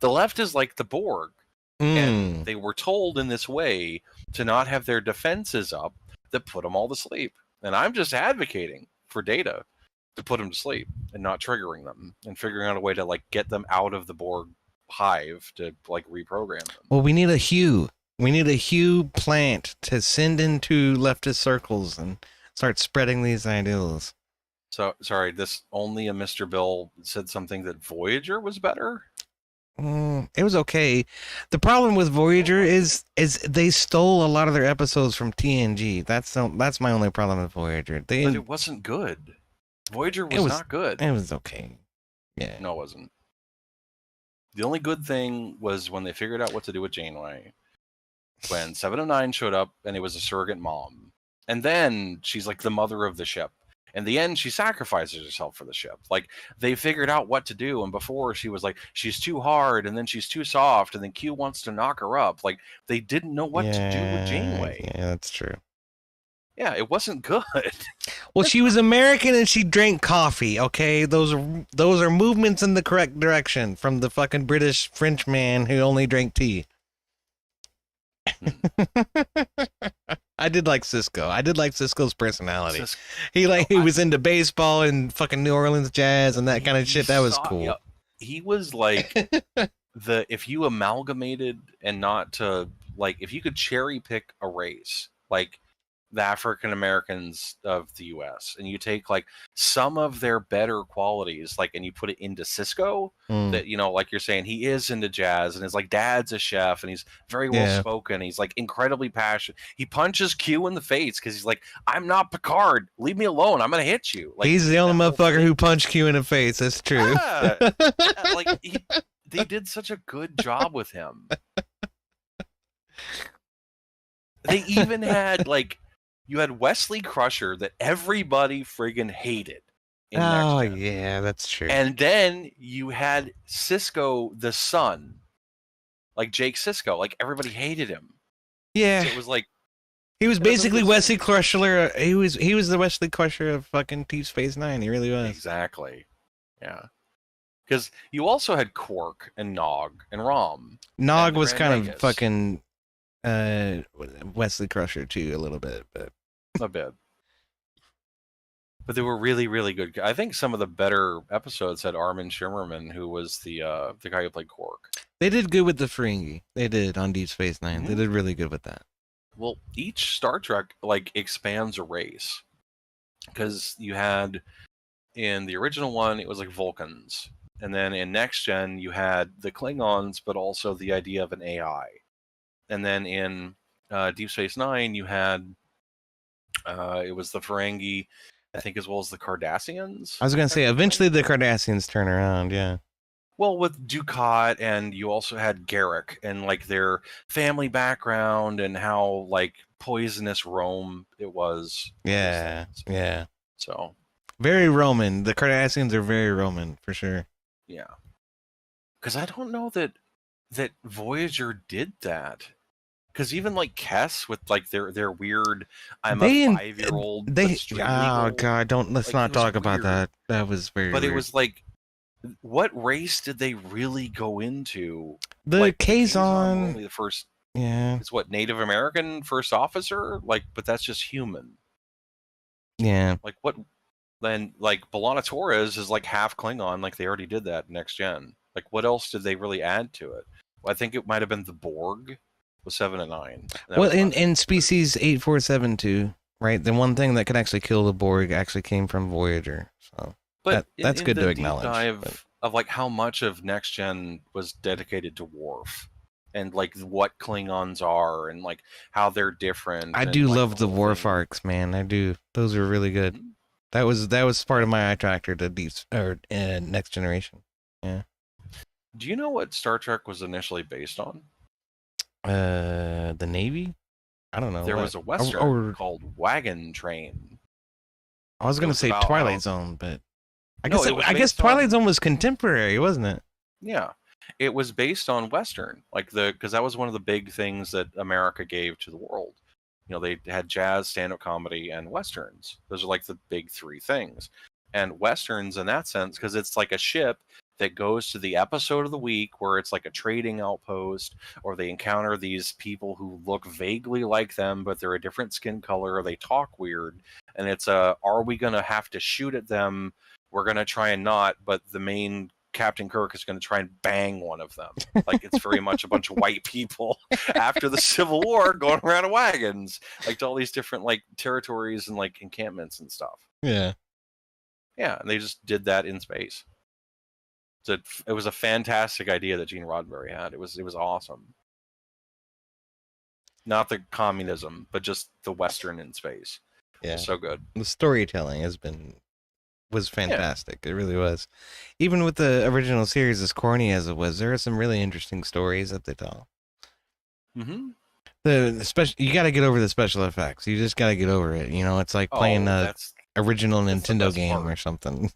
the left is like the Borg. And they were told in this way to not have their defenses up that put them all to sleep. And I'm just advocating for Data to put them to sleep and not triggering them and figuring out a way to like get them out of the Borg hive to like reprogram them. Well, we need a Hugh. We need a Hugh plant to send into leftist circles and start spreading these ideals. So, sorry, this only a Mr. Bill said something that Voyager was better? It was okay. The problem with Voyager is they stole a lot of their episodes from TNG. That's my only problem with Voyager. But it wasn't good. Voyager was not good. It was okay. Yeah. No, it wasn't. The only good thing was when they figured out what to do with Janeway. When 7 of 9 showed up and it was a surrogate mom. And then she's like the mother of the ship. In the end, she sacrifices herself for the ship. Like, they figured out what to do, and before she was like, she's too hard, and then she's too soft, and then Q wants to knock her up. Like, they didn't know what to do with Janeway. Yeah, that's true. Yeah, it wasn't good. Well, she was American and she drank coffee, okay? Those are movements in the correct direction from the fucking British French man who only drank tea. I did like Cisco. I did like Cisco's personality. He was into baseball and fucking New Orleans jazz and that kind of shit. That was cool. Yeah, he was like if you amalgamated and not to like, if you could cherry pick a race, like the African Americans of the U.S., and you take like some of their better qualities, like, and you put it into Cisco, that, like you're saying, he is into jazz, and his like dad's a chef, and he's very well spoken. He's like incredibly passionate. He punches Q in the face because he's like, "I'm not Picard. Leave me alone. I'm gonna hit you." Like, he's the only motherfucker who punched Q in the face. That's true. Yeah. Like they did such a good job with him. They even had like, you had Wesley Crusher that everybody friggin' hated. Oh, yeah, that's true. And then you had Cisco the son, like Jake Sisko, like everybody hated him. Yeah, so it was like he was basically Wesley Crusher. He was the Wesley Crusher of fucking Deep Space Nine. He really was. Exactly. Yeah. Because you also had Quark and Nog and Rom. Nog was kind of fucking Wesley Crusher too, a little bit, but. A bit. But they were really, really good. I think some of the better episodes had Armin Shimmerman, who was the guy who played Quark. They did good with the Ferengi. They did on Deep Space Nine. They did really good with that. Well, each Star Trek like expands a race, because you had in the original one it was like Vulcans, And then in Next Gen, you had the Klingons, but also the idea of an AI. And then in Deep Space Nine, you had it was the Ferengi, I think, as well as the Cardassians. I was gonna say eventually the Cardassians turn around. Yeah. Well, with Dukat, and you also had Garrick and like their family background and how like poisonous Rome it was. Yeah. Yeah. So very Roman. The Cardassians are very Roman for sure. yeah, because I don't know that Voyager did that. Because even like Kess with like their weird, I'm a 5-year-old. Oh god, let's not talk about that. That was very. But weird. It was like, what race did they really go into? The like, Kazon, only the first. Yeah. It's what, Native American first officer? Like, but that's just human. Yeah. Like what? Then like B'Elanna Torres is like half Klingon. Like they already did that in Next Gen. Like what else did they really add to it? Well, I think it might have been the Borg. Was 7 and 9. Well, in Species 8472, right? The one thing that could actually kill the Borg actually came from Voyager. So but that's good to acknowledge. Dive of like how much of Next Gen was dedicated to Worf, and like what Klingons are, and like how they're different. I do love the Worf arcs, man. I do. Those are really good. Mm-hmm. That was part of my eye tractor to Next Generation. Yeah. Do you know what Star Trek was initially based on? The Navy? I don't know. There was a Western called Wagon Train. I was going to say Twilight Zone, but I guess Twilight Zone was contemporary, wasn't it? Yeah. It was based on Western, because that was one of the big things that America gave to the world. You know, they had jazz, stand-up comedy, and Westerns. Those are like the big three things. And Westerns in that sense, because it's like a ship that goes to the episode of the week where it's like a trading outpost, or they encounter these people who look vaguely like them, but they're a different skin color, or they talk weird. And it's are we going to have to shoot at them? We're going to try and not, but the main Captain Kirk is going to try and bang one of them. Like it's very much a bunch of white people after the Civil War going around in wagons, like to all these different like territories and like encampments and stuff. Yeah. Yeah. And they just did that in space. So it was a fantastic idea that Gene Roddenberry had. It was awesome. Not the communism, but just the Western in space. Yeah, so good. The storytelling was fantastic. Yeah. It really was. Even with the original series, as corny as it was, there are some really interesting stories that they tell. Mm-hmm. You got to get over the special effects. You just got to get over it. You know, it's like playing original Nintendo game or something.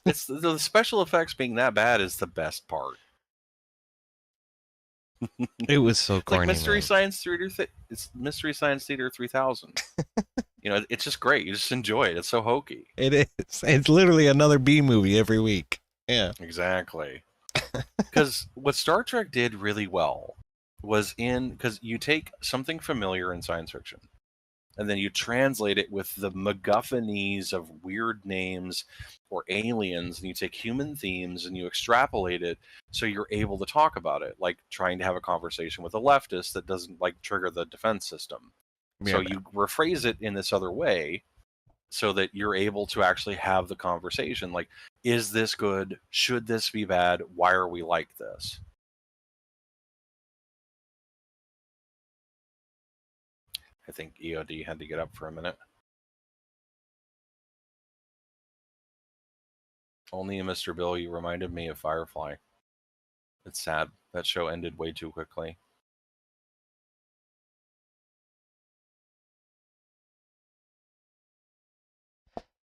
It's the special effects being that bad is the best part. It was so corny. Like Mystery Science Theater. It's Mystery Science Theater 3000. You know, it's just great. You just enjoy it. It's so hokey. It is. It's literally another B movie every week. Yeah. Exactly. Because what Star Trek did really well was because you take something familiar in science fiction, and then you translate it with the MacGuffinese of weird names or aliens, and you take human themes and you extrapolate it so you're able to talk about it, like trying to have a conversation with a leftist that doesn't like trigger the defense system. Yeah, so you rephrase it in this other way so that you're able to actually have the conversation. Like, is this good? Should this be bad? Why are we like this? I think EOD had to get up for a minute. Only in Mr. Bill, you reminded me of Firefly. It's sad. That show ended way too quickly.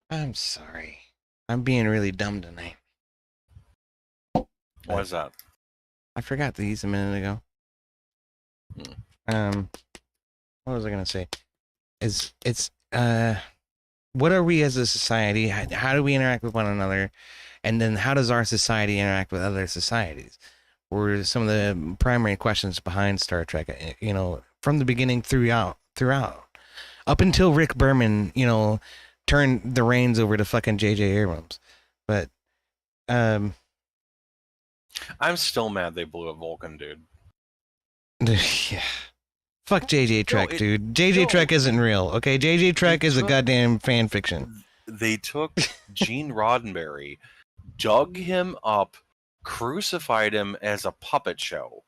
I'm sorry. I'm being really dumb tonight. Why is that? I forgot these a minute ago. What was I gonna say? What are we as a society? How do we interact with one another? And then how does our society interact with other societies? Were some of the primary questions behind Star Trek, you know, from the beginning throughout. Up until Rick Berman, you know, turned the reins over to fucking J.J. Abrams. But I'm still mad they blew up Vulcan, dude. Yeah. Fuck JJ Trek, dude. JJ Trek isn't real, okay? JJ Trek is a goddamn fan fiction. They took Gene Roddenberry dug him up, crucified him as a puppet show,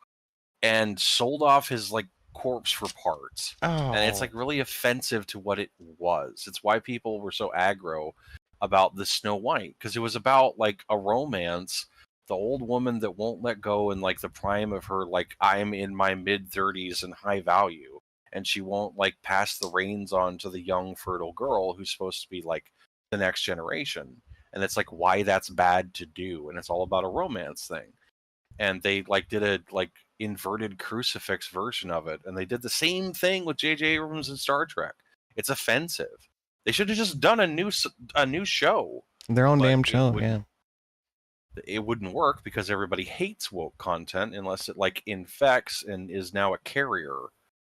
and sold off his like corpse for parts. And it's like really offensive to what it was. It's why people were so aggro about the Snow White, because it was about like a romance, the old woman that won't let go in like the prime of her, like I'm in my mid-30s and high value, and she won't like pass the reins on to the young fertile girl who's supposed to be like the next generation. And it's like why that's bad to do, and it's all about a romance thing. And they like did a like inverted crucifix version of it, and they did the same thing with J.J. Abrams and Star Trek. It's offensive. They should have just done a new show. Their own But damn show, yeah. It wouldn't work because everybody hates woke content unless it like infects and is now a carrier.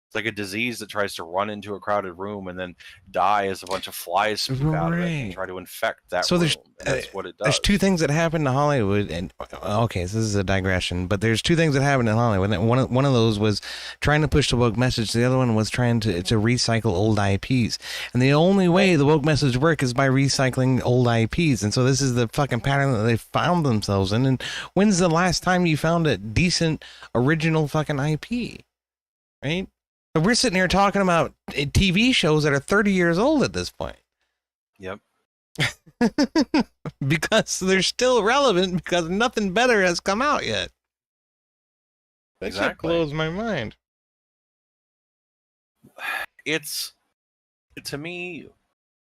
It's like a disease that tries to run into a crowded room and then die as a bunch of flies spook out of it and try to infect that room. That's what it does. There's two things that happen in Hollywood, and okay, so this is a digression, but there's two things that happened in Hollywood. And one of those was trying to push the woke message. The other one was trying to recycle old IPs. And the only way the woke message work is by recycling old IPs. And so this is the fucking pattern that they found themselves in. And when's the last time you found a decent original fucking IP? Right? We're sitting here talking about TV shows that are 30 years old at this point. Yep. Because they're still relevant because nothing better has come out yet. That shit blows my mind. It's, to me,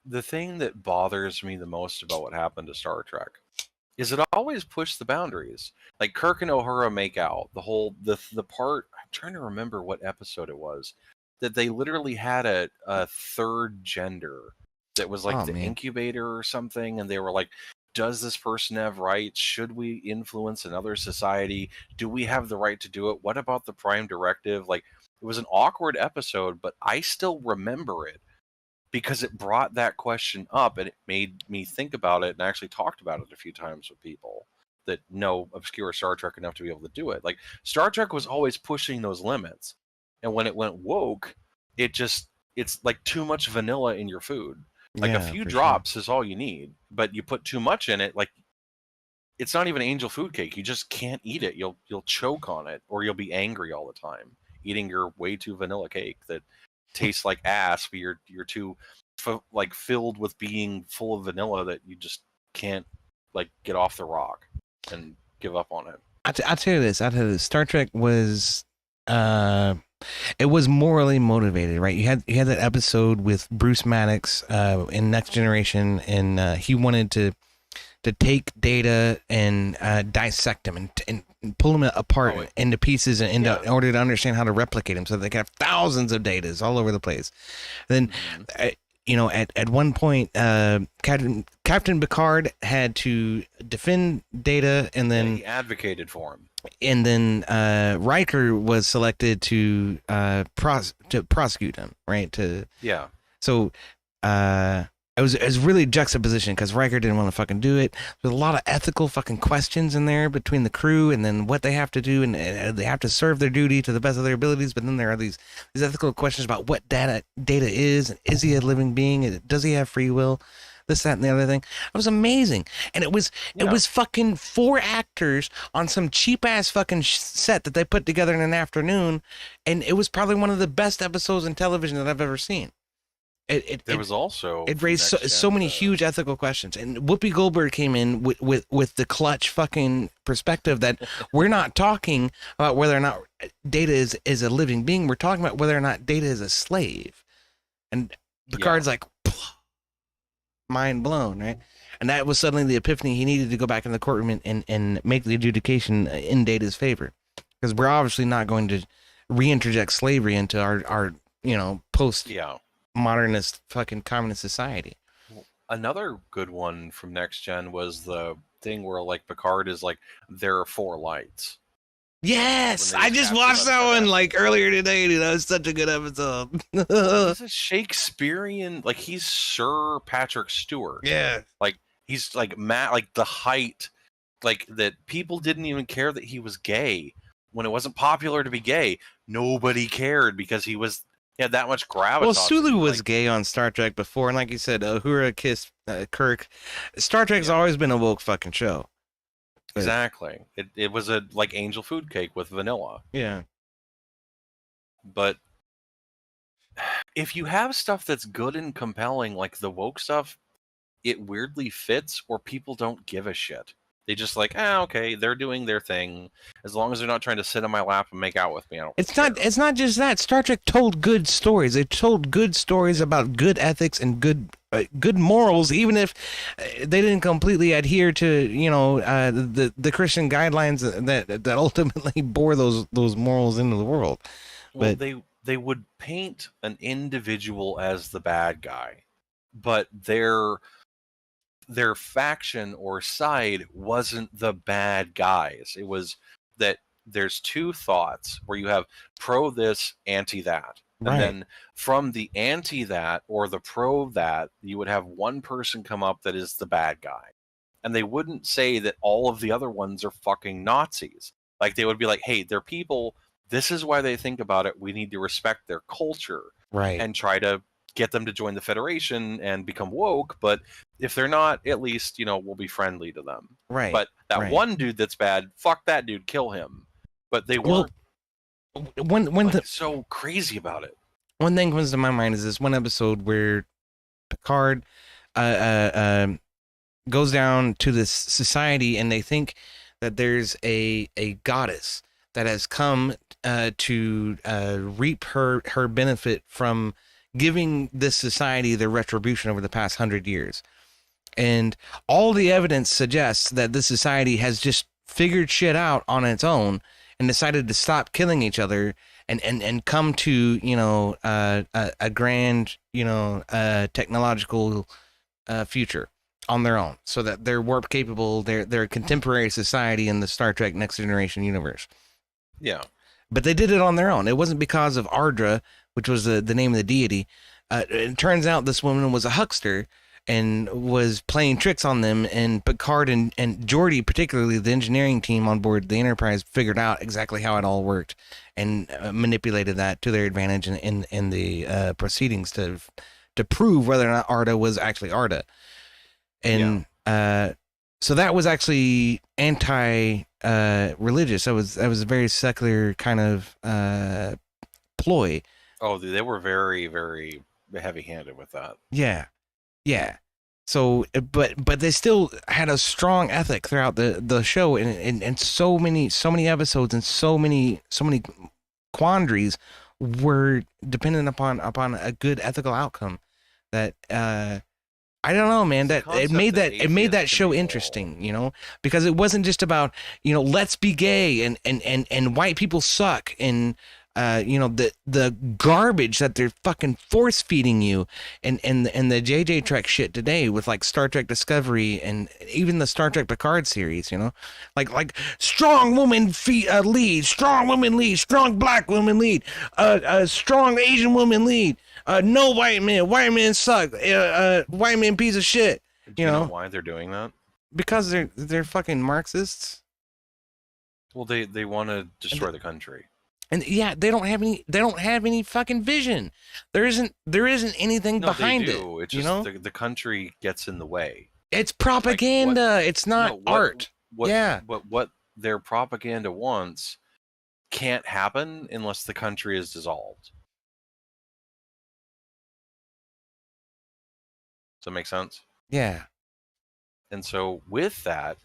the thing that bothers me the most about what happened to Star Trek is it always pushed the boundaries. Like Kirk and Uhura make out. The part, I'm trying to remember what episode it was, that they literally had a third gender that was like incubator or something, and they were like, does this person have rights? Should we influence another society? Do we have the right to do it? What about the Prime Directive? Like, it was an awkward episode, but I still remember it because it brought that question up and it made me think about it, and I actually talked about it a few times with people that know obscure Star Trek enough to be able to do it. Like, Star Trek was always pushing those limits. And when it went woke, it's like too much vanilla in your food. Like a few drops is all you need, but you put too much in it, like it's not even angel food cake. You just can't eat it. You'll choke on it, or you'll be angry all the time eating your way too vanilla cake that tastes like ass, but you're too like filled with being full of vanilla that you just can't like get off the rock and give up on it. I'll tell you this. Star Trek was it was morally motivated, right? You had that episode with Bruce Maddox in Next Generation, and he wanted to take data and dissect them and pull them apart into pieces and in order to understand how to replicate them, so they can have thousands of datas all over the place. Then, at one point, Captain Picard had to defend data, and then he advocated for him. And then Riker was selected to prosecute him, right? So it was really juxtaposition because Riker didn't want to fucking do it. There's a lot of ethical fucking questions in there between the crew and then what they have to do, and they have to serve their duty to the best of their abilities. But then there are these ethical questions about what data is, and is he a living being? Does he have free will? This, that, and the other thing. It was amazing. And it was fucking 4 actors on some cheap ass fucking set that they put together in an afternoon. And it was probably one of the best episodes in television that I've ever seen. It raised so many huge ethical questions. And Whoopi Goldberg came in with the clutch fucking perspective that we're not talking about whether or not Data is a living being. We're talking about whether or not Data is a slave. And Picard's like, mind blown, right? And that was suddenly the epiphany. He needed to go back in the courtroom and make the adjudication in Data's favor, because we're obviously not going to reinterject slavery into our post modernist fucking communist society. Another good one from Next Gen was the thing where like Picard is like, there are 4 lights. Yes, I just watched that one like earlier today, dude. That was such a good episode. He's a Shakespearean, like he's Sir Patrick Stewart. Yeah, like he's like like the height, like that people didn't even care that he was gay when it wasn't popular to be gay. Nobody cared because he had that much gravitas. Well, Sulu was gay on Star Trek before, and like you said, Uhura kissed Kirk. Star Trek's always been a woke fucking show. But, Exactly. It was a like angel food cake with vanilla. yeah. But if you have stuff that's good and compelling, like the woke stuff, it weirdly fits, or people don't give a shit. They just like, okay, they're doing their thing. As long as they're not trying to sit on my lap and make out with me, I don't care. It's not just that. Star Trek told good stories. It told good stories about good ethics and good morals, even if they didn't completely adhere to, you know, the Christian guidelines that ultimately bore those morals into the world. Well, But they would paint an individual as the bad guy, but their faction or side wasn't the bad guys. It was that there's two thoughts where you have pro this, anti that. And right. then from the anti that or the pro that, you would have one person come up that is the bad guy. And they wouldn't say that all of the other ones are fucking Nazis. Like they would be like, hey, they're people. This is why they think about it. We need to respect their culture. Right. And try to get them to join the Federation and become woke. But if they're not, at least, you know, we'll be friendly to them. Right. But that right. one dude that's bad, fuck that dude, kill him. But they weren't so crazy about it. One thing comes to my mind is this one episode where Picard goes down to this society and they think that there's a goddess that has come to reap her benefit from giving this society their retribution over the past 100 years. And all the evidence suggests that this society has just figured shit out on its own and decided to stop killing each other and come to, you know, a grand, you know, technological future on their own, so that they're warp capable. They're a contemporary society in the Star Trek Next Generation universe. Yeah. But they did it on their own. It wasn't because of Ardra, which was the name of the deity. It turns out this woman was a huckster and was playing tricks on them, and Picard and Geordi, particularly the engineering team on board the Enterprise, figured out exactly how it all worked and manipulated that to their advantage in the proceedings to prove whether or not Arda was actually Arda. And so that was actually anti-religious. That was a very secular kind of ploy. Oh, they were very, very heavy-handed with that. Yeah. So, but they still had a strong ethic throughout the show, and so many episodes and so many quandaries were dependent upon a good ethical outcome. That I don't know, man. That it made that show interesting, you know, because it wasn't just about, you know, let's be gay and white people suck and you know, the garbage that they're fucking force feeding you and the JJ Trek shit today with like Star Trek Discovery and even the Star Trek Picard series, you know, like strong woman lead, strong woman lead, strong black woman lead, strong Asian woman lead, no white men suck, white men piece of shit. Do you know why they're doing that? Because they're fucking Marxists. Well, they want to destroy the country. And yeah, they don't have any fucking vision. There isn't anything behind it. It's just, you know, the country gets in the way. It's propaganda. Like, it's not art. But what their propaganda wants can't happen unless the country is dissolved. Does that make sense? Yeah. And so with that,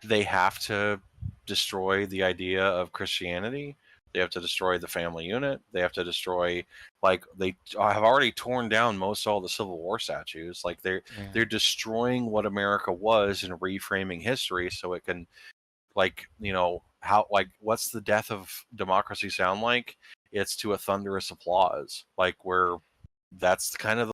they have to destroy the idea of Christianity. They have to destroy the family unit. They have to destroy, like, they have already torn down most all the Civil War statues. Like they're destroying what America was and reframing history so it can, like, you know, how, like, what's the death of democracy sound like? It's to a thunderous applause. Like, where that's kind of